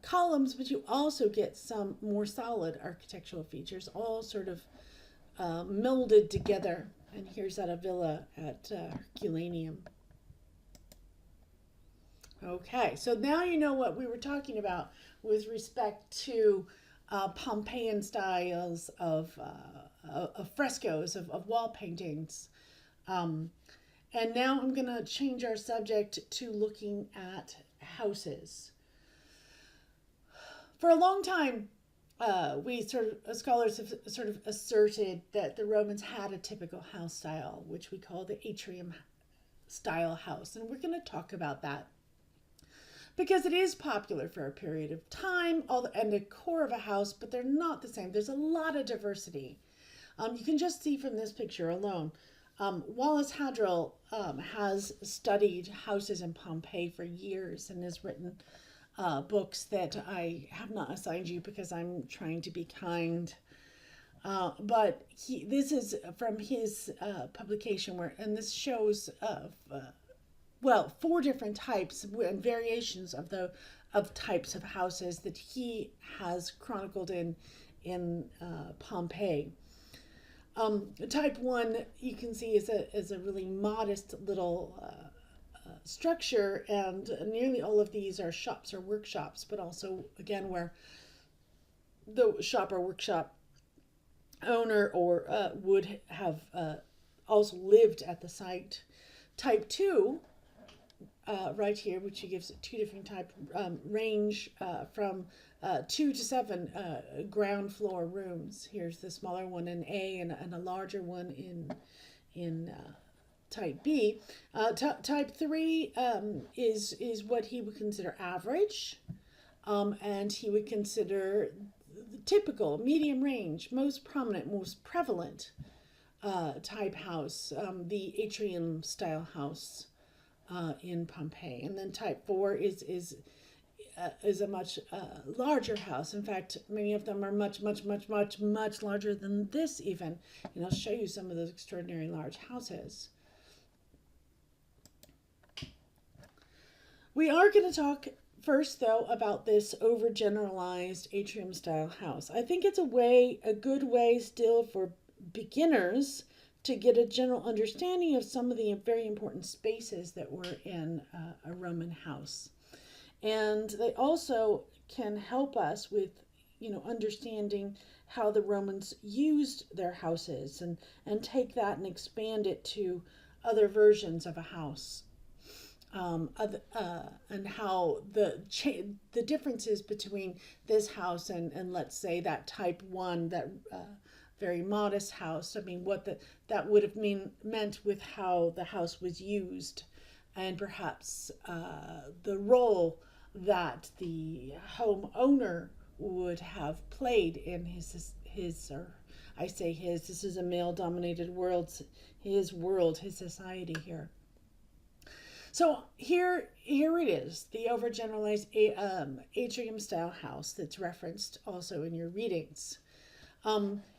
columns, but you also get some more solid architectural features, all sort of melded together. And here's at a villa at Herculaneum. Okay, so now you know what we were talking about with respect to Pompeian styles of frescoes, of wall paintings. And now I'm going to change our subject to looking at houses. For a long time, scholars have sort of asserted that the Romans had a typical house style, which we call the atrium style house. And we're going to talk about that because it is popular for a period of time, and the core of a house, but they're not the same. There's a lot of diversity. You can just see from this picture alone. Wallace Hadrill has studied houses in Pompeii for years and has written books that I have not assigned you because I'm trying to be kind. But this is from his publication and this shows four different types and variations of types of houses that he has chronicled in Pompeii. Type 1 you can see is a really modest little structure, and nearly all of these are shops or workshops, but also again where the shop or workshop owner would have also lived at the site. Type 2 right here, which gives two different type range from 2 to 7 ground floor rooms. Here's the smaller one in A and a larger one in type B. Type 3 is what he would consider average, and he would consider the typical medium range, most prominent, most prevalent type house, the atrium style house in Pompeii. And then type 4 is a much larger house. In fact, many of them are much larger than this even. And I'll show you some of those extraordinary large houses. We are going to talk first, though, about this overgeneralized atrium style house. I think it's a good way still for beginners to get a general understanding of some of the very important spaces that were in a Roman house. And they also can help us with, understanding how the Romans used their houses and take that and expand it to other versions of a house. And how the differences between this house and let's say that type 1, that very modest house. I mean, what that would have meant with how the house was used, and perhaps the role that the homeowner would have played in his or I say his. This is a male-dominated world. His society here. So here it is, the overgeneralized atrium-style house that's referenced also in your readings.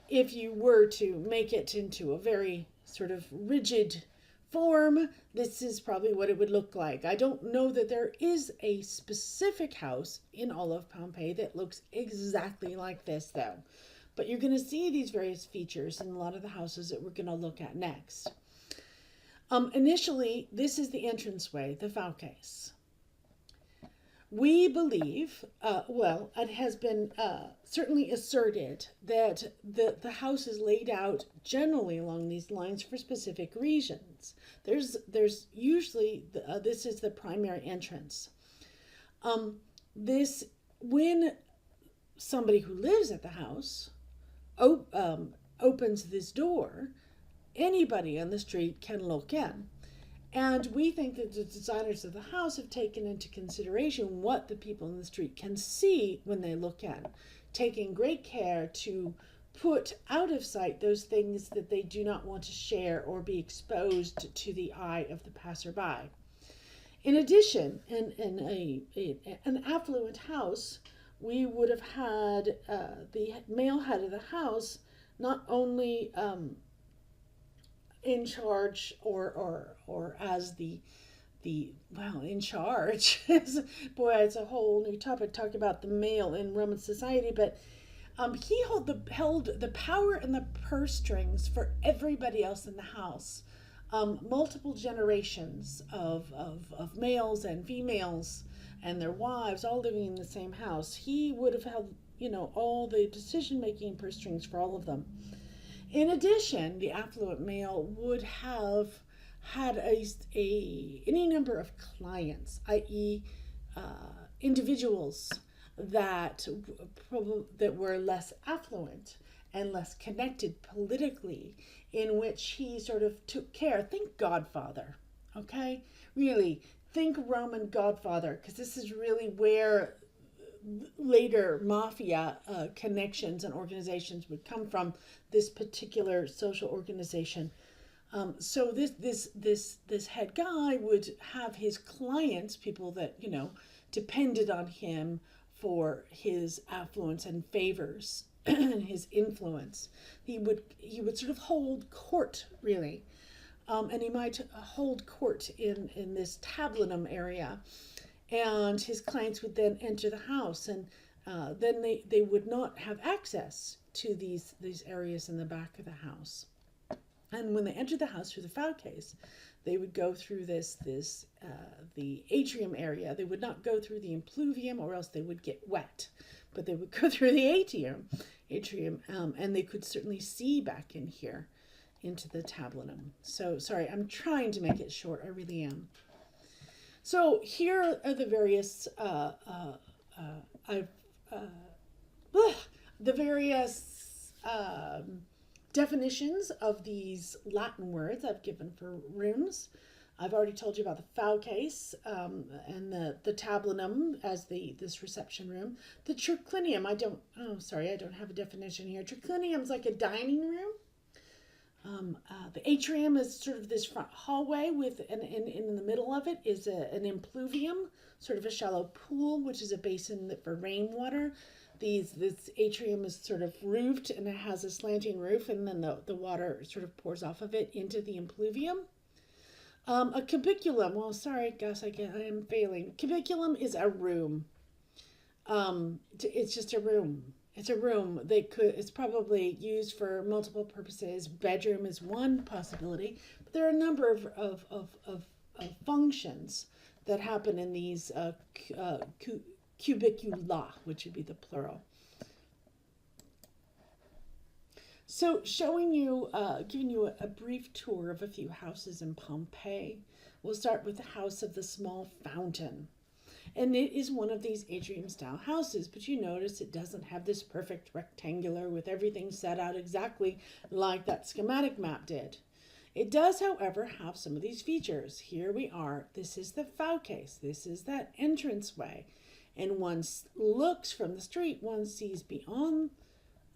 If you were to make it into a very sort of rigid form, this is probably what it would look like. I don't know that there is a specific house in all of Pompeii that looks exactly like this, though. But you're going to see these various features in a lot of the houses that we're going to look at next. Initially, this is the entranceway, the Fauces. We believe, it has been certainly asserted that the house is laid out generally along these lines for specific reasons. There's usually, this is the primary entrance. When somebody who lives at the house opens this door, anybody on the street can look in. And we think that the designers of the house have taken into consideration what the people in the street can see when they look in, taking great care to put out of sight those things that they do not want to share or be exposed to the eye of the passerby. In addition, an affluent house, we would have had the male head of the house not only in charge or as the well, in charge. Boy, it's a whole new topic, talk about the male in Roman society, but he held the power and the purse strings for everybody else in the house. Multiple generations of males and females and their wives all living in the same house. He would have held, all the decision-making purse strings for all of them. In addition, the affluent male would have had any number of clients, i.e., individuals that were less affluent and less connected politically, in which he sort of took care. Think Godfather, okay? Really, think Roman Godfather, because this is really where later mafia connections and organizations would come from, this particular social organization. So this head guy would have his clients, people that depended on him for his affluence and favors and his influence. He would sort of hold court, really, and he might hold court in this tablinum area, and his clients would then enter the house, and then they would not have access to these areas in the back of the house. And when they entered the house through the fauces, they would go through the atrium area. They would not go through the impluvium, or else they would get wet. But they would go through the atrium, and they could certainly see back in here into the tablinum. So, sorry, I'm trying to make it short. I really am. So here are the various definitions of these Latin words I've given for rooms. I've already told you about the fauces and the tablinum as this reception room. The triclinium, I don't have a definition here. Triclinium is like a dining room. The atrium is sort of this front hallway and in the middle of it is an impluvium, sort of a shallow pool, which is a basin for rainwater. This atrium is sort of roofed and it has a slanting roof, and then the water sort of pours off of it into the impluvium. A cubiculum, well, sorry, Gus, I am failing. Cubiculum is a room. It's just a room. It's a room. It's probably used for multiple purposes. Bedroom is one possibility, but there are a number of functions that happen in these cubicula, which would be the plural. So giving you a brief tour of a few houses in Pompeii. We'll start with the House of the Small Fountain. And it is one of these atrium-style houses, but you notice it doesn't have this perfect rectangular with everything set out exactly like that schematic map did. It does, however, have some of these features. Here we are. This is the fauces. This is that entranceway. And one looks from the street, one sees beyond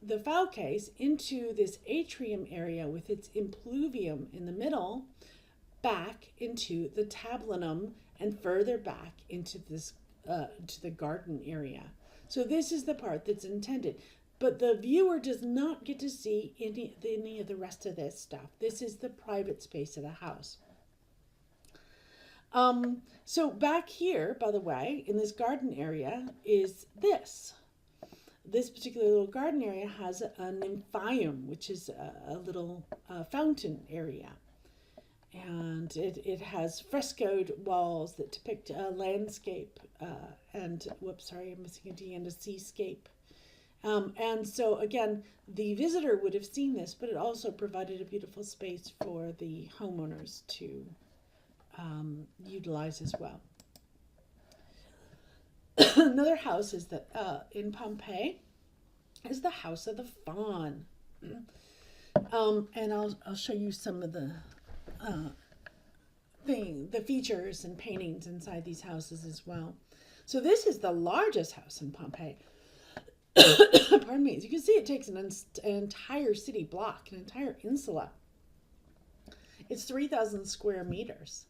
the fauces into this atrium area with its impluvium in the middle, back into the tablinum, and further back into this to the garden area. So this is the part that's intended. But the viewer does not get to see any of the rest of this stuff. This is the private space of the house. So back here, by the way, in this garden area is this. This particular little garden area has a nymphaeum, which is a little fountain area. And it has frescoed walls that depict a landscape I'm missing a D, and a seascape. And so again, the visitor would have seen this, but it also provided a beautiful space for the homeowners to utilize as well. Another house is in Pompeii is the House of the Faun. And I'll show you some of the the features and paintings inside these houses as well. So this is the largest house in Pompeii. Pardon me. As you can see, it takes an entire city block, an entire insula. It's 3,000 square meters.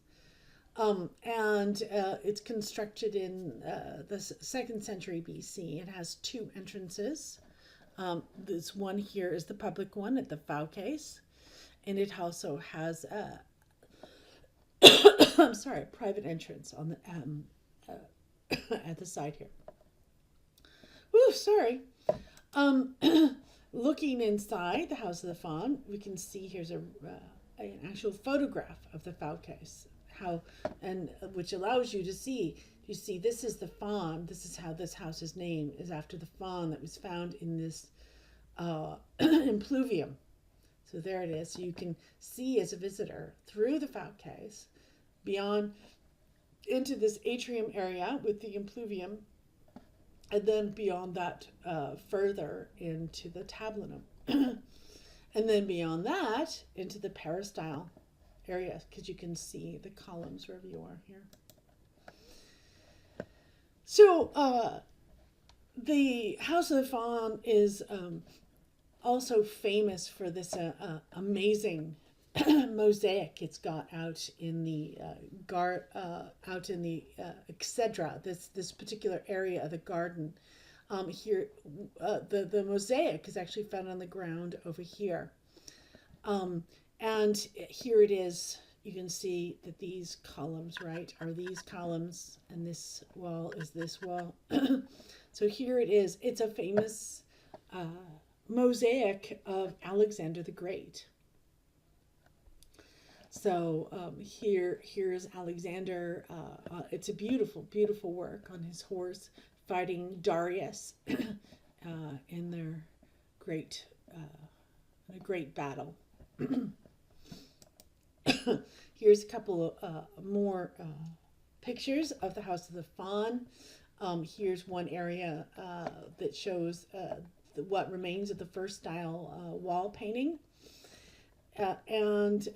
And it's constructed in the 2nd century BC. It has 2 entrances. This one here is the public one at the Fouques, and it also has I'm sorry, a private entrance on the at the side here. Ooh, sorry. Looking inside the House of the Faun, we can see here's an actual photograph of the Fouques, which allows you to see. You see, this is the faun. This is how this house's name is after the faun that was found in this impluvium. So there it is. So you can see as a visitor through the Fouques, beyond into this atrium area with the impluvium, and then beyond that further into the tablinum. And then beyond that into the peristyle area, because you can see the columns wherever you are here. So the House of the Faun is also famous for this amazing mosaic it's got out in the Excedra, this particular area of the garden. Here, the mosaic is actually found on the ground over here, and here it is. You can see that these columns, right, are these columns, and this wall is this wall. So here it is. It's a famous mosaic of Alexander the Great. So here's Alexander. It's a beautiful, beautiful work on his horse fighting Darius in their great battle. Here's a couple of more pictures of the House of the Faun. Here's one area that shows what remains of the first style wall painting. And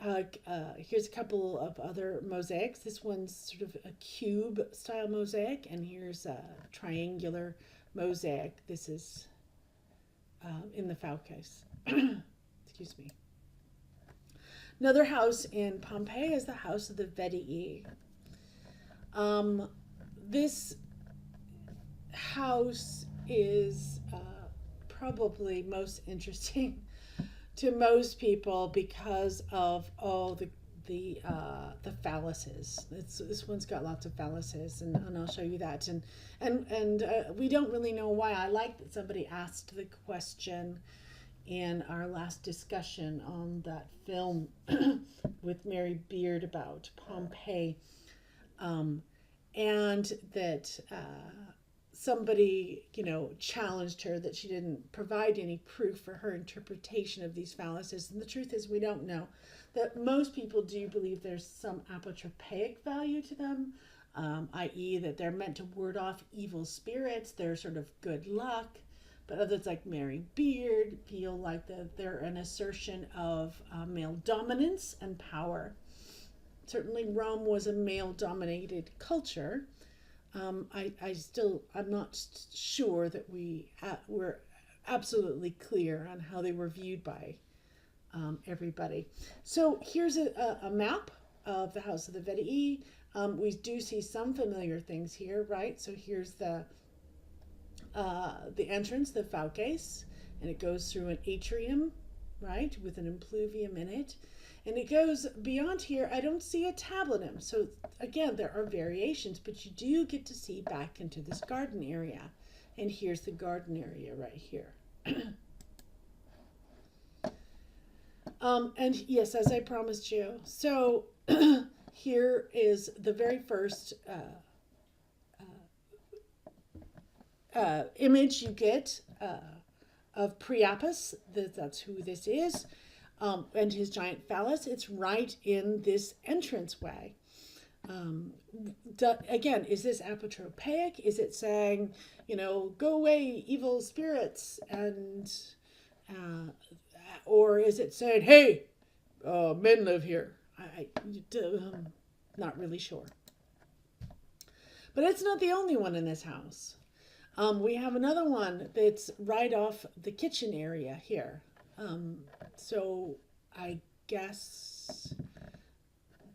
here's a couple of other mosaics. This one's sort of a cube style mosaic, and here's a triangular mosaic. This is in the Fouques. Excuse me. Another house in Pompeii is the House of the Vedii. This house is probably most interesting to most people because of the phalluses. This one's got lots of phalluses, and I'll show you that. And we don't really know why. I like that somebody asked the question in our last discussion on that film with Mary Beard about Pompeii, and that somebody, challenged her that she didn't provide any proof for her interpretation of these phalluses. And the truth is, we don't know. That most people do believe there's some apotropaic value to them, i.e. that they're meant to ward off evil spirits. They're sort of good luck. But others, like Mary Beard, feel like they're an assertion of male dominance and power. Certainly Rome was a male-dominated culture. I'm not sure that we're absolutely clear on how they were viewed by everybody. So here's a map of the House of the Vedii. We do see some familiar things here, right? So here's the entrance, the Fouques, and it goes through an atrium, right, with an impluvium in it. And it goes beyond here. I don't see a tablinum. So again, there are variations, but you do get to see back into this garden area. And here's the garden area right here. And yes, as I promised you. So here is the very first image you get of Priapus. That's who this is. And his giant phallus. It's right in this entranceway. Again, is this apotropaic? Is it saying, go away, evil spirits, and or is it saying, hey, men live here? Not really sure. But it's not the only one in this house. We have another one that's right off the kitchen area here. So I guess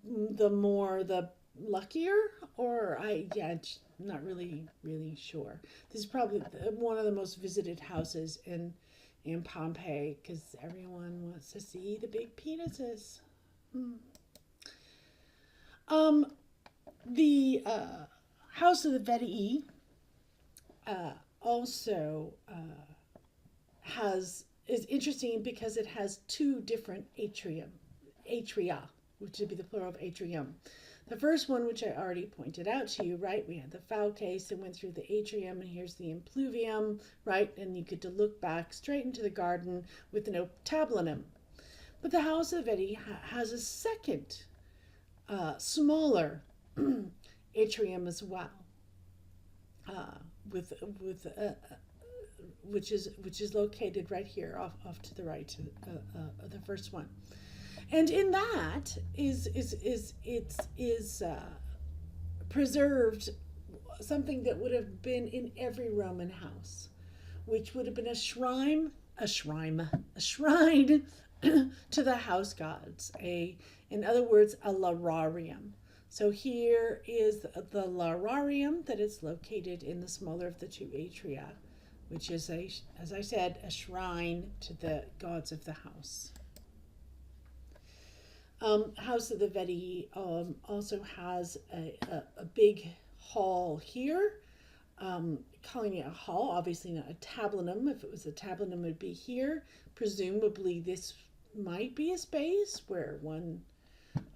the luckier, or not really sure. This is probably one of the most visited houses in Pompeii because everyone wants to see the big penises. The House of the Vedii also is interesting because it has two different atria, which would be the plural of atrium. The first one, which I already pointed out to you, right? We had the fauces and went through the atrium, and here's the impluvium, right? And you get to look back straight into the garden with an tablinum. But the House of Vedii has a second, smaller atrium as well, which is located right here off to the right of the first one. And in that is preserved something that would have been in every Roman house, which would have been a shrine to the house gods. In other words, a lararium. So here is the lararium that is located in the smaller of the two atria, which is as I said, a shrine to the gods of the house. House of the Vedii also has a big hall here. Calling it a hall, obviously not a tablinum. If it was a tablinum, it would be here. Presumably this might be a space where one,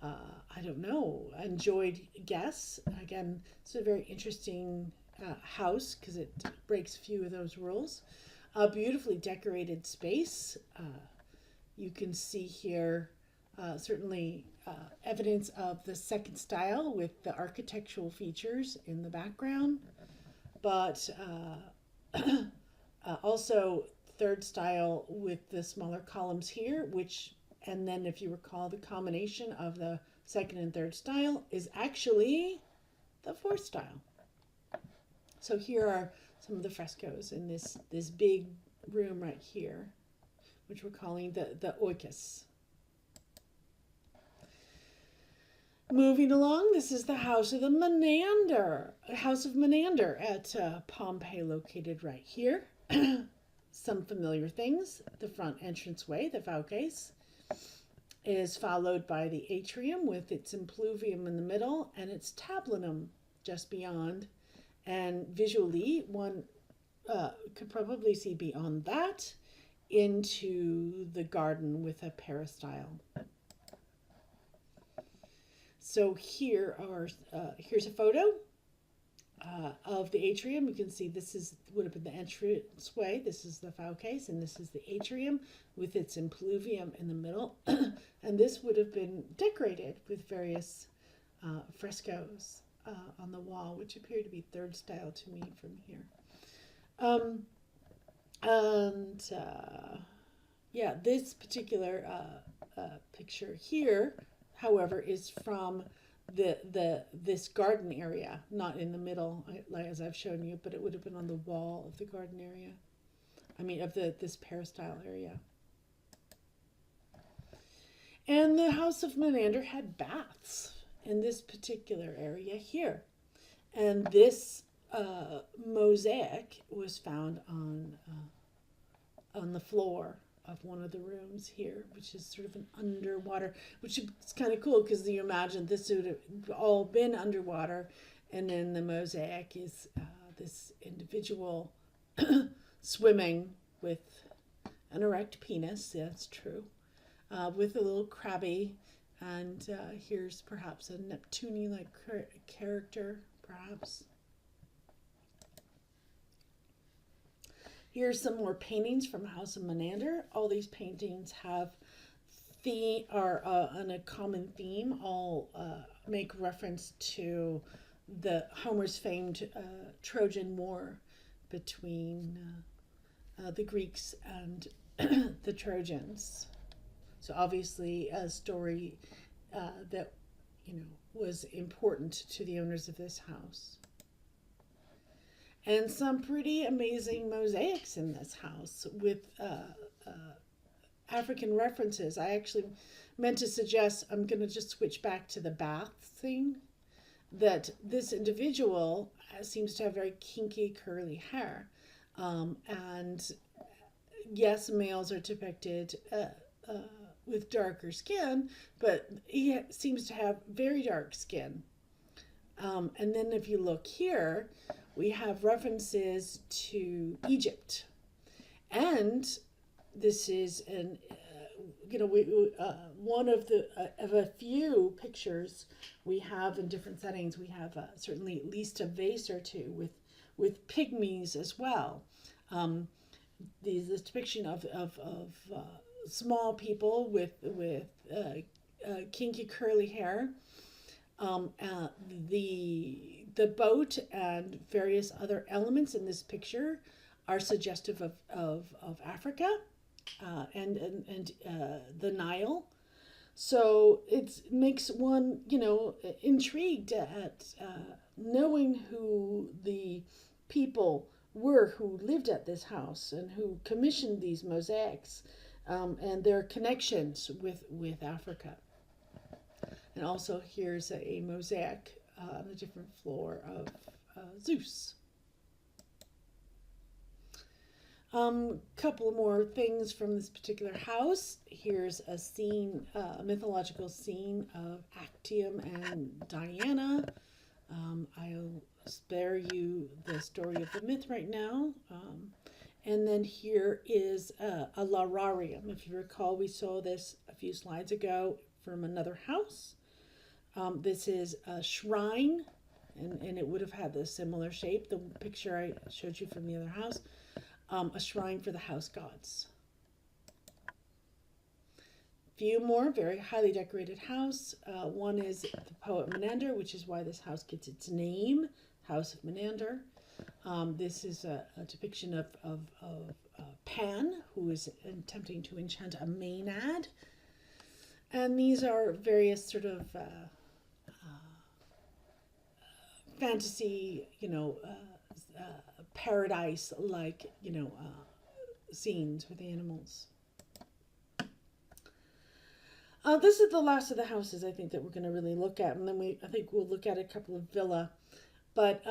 I don't know, enjoyed guests. Again, it's a very interesting house because it breaks a few of those rules. A beautifully decorated space. You can see here certainly evidence of the second style with the architectural features in the background, but also third style with the smaller columns here, and then if you recall, the combination of the second and third style is actually the fourth style. So here are some of the frescoes in this big room right here, which we're calling the oikos. Moving along, this is the House of Menander at Pompeii, located right here. Some familiar things. The front entranceway, the fauces, is followed by the atrium with its impluvium in the middle and its tablinum just beyond. And visually, one could probably see beyond that into the garden with a peristyle. So here's a photo of the atrium. You can see this would have been the entranceway. This is the fauces, and this is the atrium with its impluvium in the middle. And this would have been decorated with various frescoes on the wall, which appear to be third style to me from here. This particular picture here, however, is from this garden area, not in the middle, as I've shown you, but it would have been on the wall of the garden area. I mean, of this peristyle area. And the House of Menander had baths in this particular area here. And this mosaic was found on the floor of one of the rooms here, which is sort of an underwater, which is kind of cool because you imagine this would have all been underwater, and then the mosaic is this individual swimming with an erect penis. That's true, with a little crabby, and here's perhaps a Neptunian-like character, perhaps. Here's some more paintings from House of Menander. All these paintings have on a common theme. All make reference to the Homer's famed Trojan War between the Greeks and the Trojans. So obviously a story that was important to the owners of this house. And some pretty amazing mosaics in this house with African references. I actually meant to suggest, I'm going to just switch back to the bath thing, that this individual seems to have very kinky, curly hair. And yes, males are depicted with darker skin, but he seems to have very dark skin. And then if you look here, we have references to Egypt. And this is one of a few pictures we have in different settings. We have certainly at least a vase or two with pygmies as well. This depiction of small people with kinky curly hair. The boat and various other elements in this picture are suggestive of Africa and the Nile. So it makes one, intrigued at knowing who the people were who lived at this house and who commissioned these mosaics, and their connections with Africa. And also here's a mosaic on a different floor of Zeus. Couple more things from this particular house. Here's a scene, a mythological scene of Actium and Diana. I'll spare you the story of the myth right now. And then here is a lararium. If you recall, we saw this a few slides ago from another house. This is a shrine, and it would have had the similar shape, the picture I showed you from the other house. A shrine for the house gods. Few more very highly decorated house. One is the poet Menander, which is why this house gets its name, House of Menander. This is a depiction of Pan, who is attempting to enchant a Maenad. And these are various sort of fantasy, paradise-like, scenes with animals. This is the last of the houses I think that we're going to really look at, and then I think we'll look at a couple of villa. But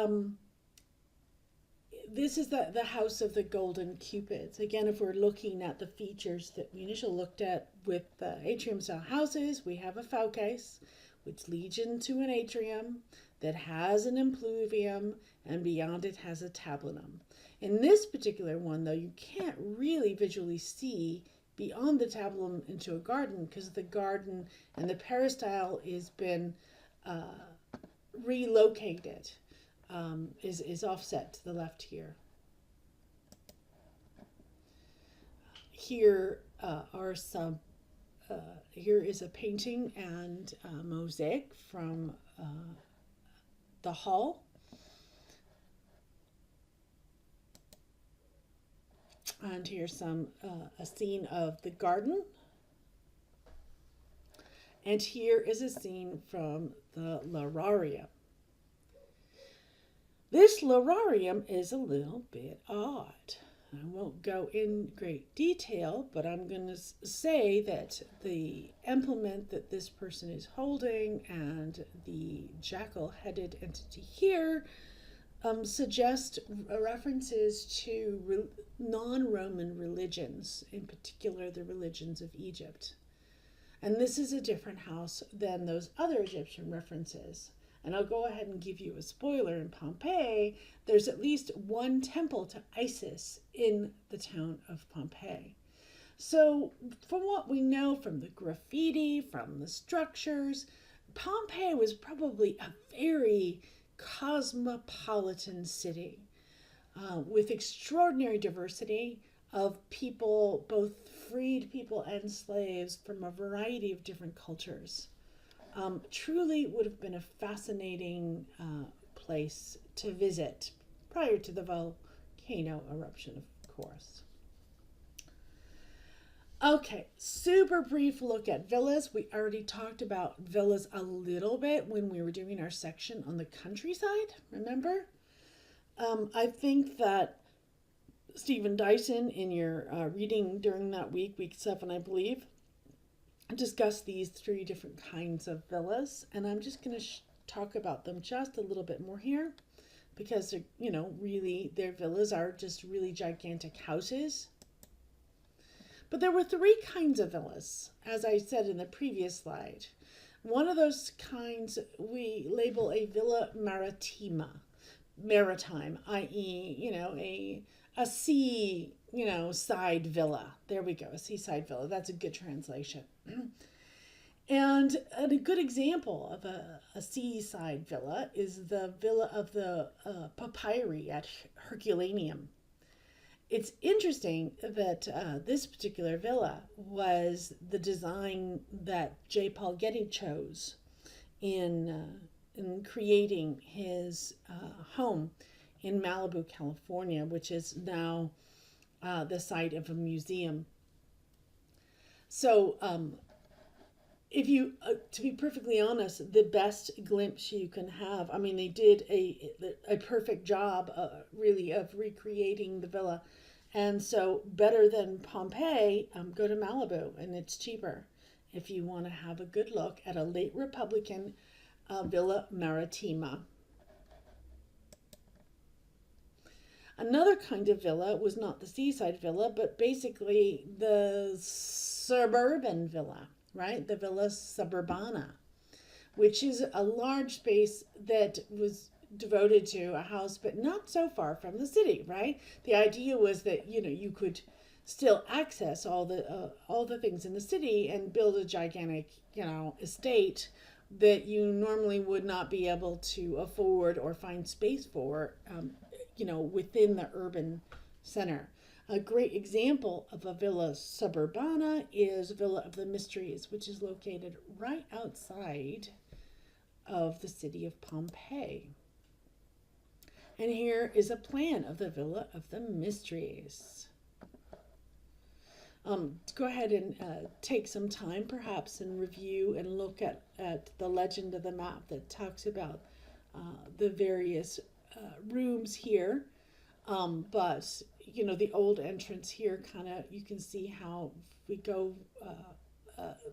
this is the house of the golden cupids. Again, if we're looking at the features that we initially looked at with atrium-style houses, we have a fauces, which leads into an atrium that has an impluvium, and beyond it has a tablinum. In this particular one, though, you can't really visually see beyond the tablinum into a garden, because the garden and the peristyle has been relocated, is offset to the left here. Here are some, here is a painting and a mosaic from the hall. And here's some a scene of the garden. And here is a scene from the lararium. This lararium is a little bit odd. I won't go in great detail, but I'm going to say that the implement that this person is holding and the jackal-headed entity here suggest references to non-Roman religions, in particular the religions of Egypt. And this is a different house than those other Egyptian references. And I'll go ahead and give you a spoiler. In Pompeii, there's at least one temple to Isis in the town of Pompeii. So from what we know from the graffiti, from the structures, Pompeii was probably a very cosmopolitan city with extraordinary diversity of people, both freed people and slaves from a variety of different cultures. Truly would have been a fascinating place to visit prior to the volcano eruption, of course. Okay, super brief look at villas. We already talked about villas a little bit when we were doing our section on the countryside, remember? I think that Stephen Dyson, in your reading during that week, week 7, I believe, discussed these 3 different kinds of villas, and I'm just going to talk about them just a little bit more here because they're, really their villas are just really gigantic houses. But there were 3 kinds of villas, as I said in the previous slide. One of those kinds we label a villa maritima, maritime, i.e., a sea, side villa. There we go, a seaside villa. That's a good translation. And a good example of a seaside villa is the villa of the papyri at Herculaneum. It's interesting that this particular villa was the design that J. Paul Getty chose in creating his home in Malibu, California, which is now the site of a museum. So, if you, to be perfectly honest, the best glimpse you can have, I mean, they did a perfect job, really, of recreating the villa. And so, better than Pompeii, go to Malibu, and it's cheaper if you want to have a good look at a late Republican Villa Maritima. Another kind of villa was not the seaside villa, but basically the suburban villa, right? The Villa Suburbana, which is a large space that was devoted to a house, but not so far from the city, right? The idea was that, you could still access all the things in the city and build a gigantic, estate that you normally would not be able to afford or find space for, within the urban center. A great example of a villa suburbana is Villa of the Mysteries, which is located right outside of the city of Pompeii. And here is a plan of the Villa of the Mysteries. Go ahead and take some time perhaps and review and look at the legend of the map that talks about the various rooms here. But, the old entrance here you can see how we go,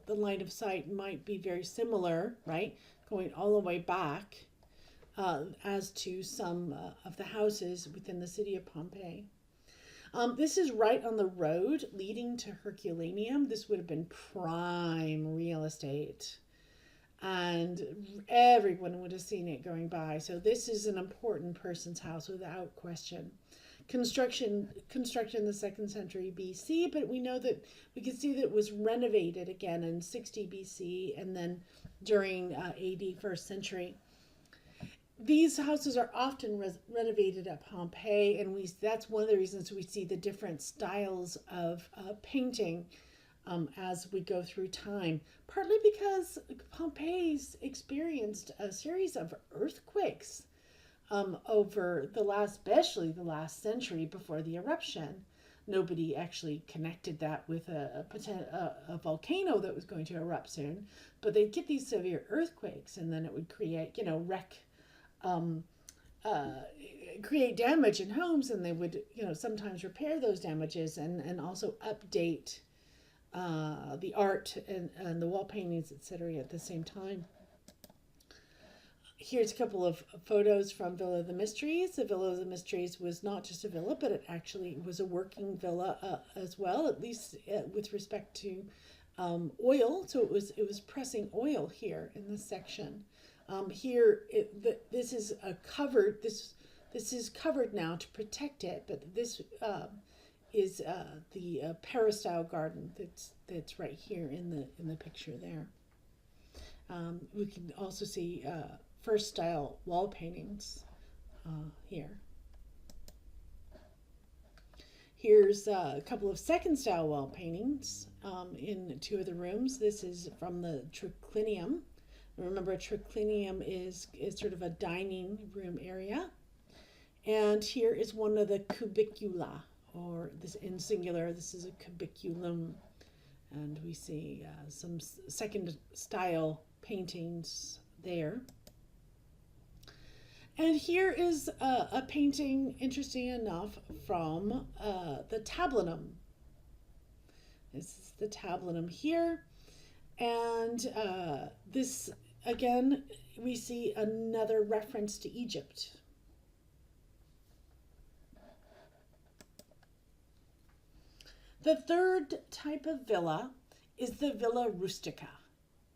the line of sight might be very similar, right? Going all the way back as to some of the houses within the city of Pompeii. This is right on the road leading to Herculaneum. This would have been prime real estate, and everyone would have seen it going by. So this is an important person's house without question. Constructed in the 2nd century BC, but we know that we can see that it was renovated again in 60 BC and then during AD 1st century. These houses are often renovated at Pompeii, and that's one of the reasons we see the different styles of painting as we go through time, partly because Pompeii's experienced a series of earthquakes over especially the last century before the eruption. Nobody actually connected that with a volcano that was going to erupt soon, but they'd get these severe earthquakes, and then it would create, create damage in homes, and they would, sometimes repair those damages and also update the art and the wall paintings, etc. at the same time. Here's a couple of photos from Villa of the Mysteries. The Villa of the Mysteries was not just a villa, but it actually was a working villa as well, at least with respect to oil. So it was pressing oil here in this section. This is covered. This is covered now to protect it, but this is the peristyle garden that's right here in the picture there. We can also see first style wall paintings here. Here's a couple of second style wall paintings in 2 of the rooms. This is from the triclinium. Remember, a triclinium is sort of a dining room area. And here is one of the cubicula, or this in singular, this is a cubiculum. And we see some second style paintings there. And here is a painting, interesting enough, from the tablinum. This is the tablinum here. And this, again, we see another reference to Egypt. The third type of villa is the villa rustica.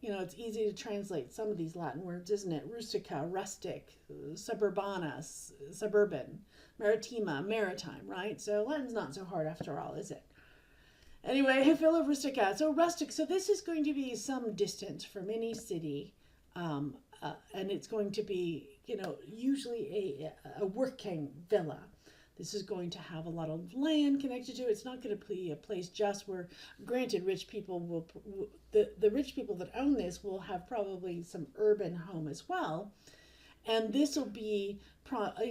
You know, it's easy to translate some of these Latin words, isn't it? Rustica, rustic, suburbana, suburban, maritima, maritime, right? So Latin's not so hard after all, is it? Anyway, villa rustica. So rustic. So this is going to be some distance from any city, and it's going to be, you know, usually a working villa. This is going to have a lot of land connected to it. It's not going to be a place just where, granted, rich people will, the rich people that own this will have probably some urban home as well. And this will be, perhaps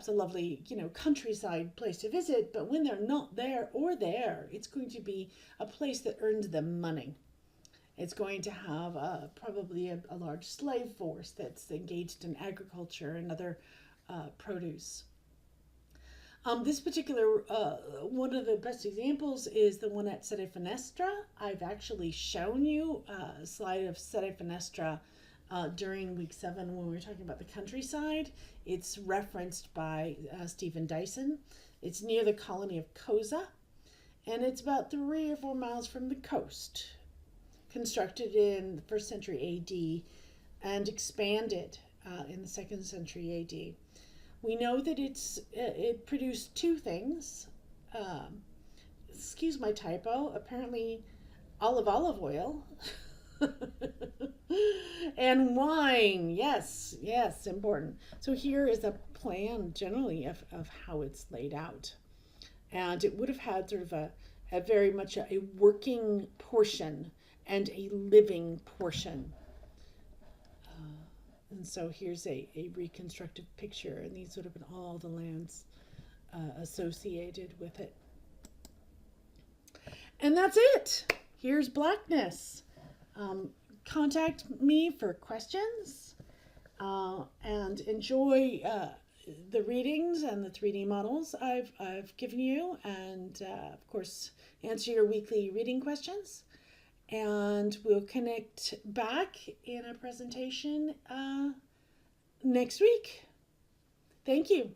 a lovely, countryside place to visit. But when they're not there or there, it's going to be a place that earns them money. It's going to have probably a large slave force that's engaged in agriculture and other produce. This particular, one of the best examples is the one at Sede Finestra. I've actually shown you a slide of Sede Finestra during week 7 when we were talking about the countryside. It's referenced by Stephen Dyson. It's near the colony of Cosa, and it's about 3 or 4 miles from the coast. Constructed in the 1st century AD and expanded in the 2nd century AD. We know that it produced 2 things. Excuse my typo. Apparently, olive oil, and wine. Yes, important. So here is a plan generally of how it's laid out, and it would have had sort of a very much a working portion and a living portion. And so here's a reconstructive picture, and these would have been all the lands associated with it. And that's it. Here's Blackness. Contact me for questions and enjoy the readings and the 3D models I've given you, and of course answer your weekly reading questions. And we'll connect back in a presentation next week. Thank you.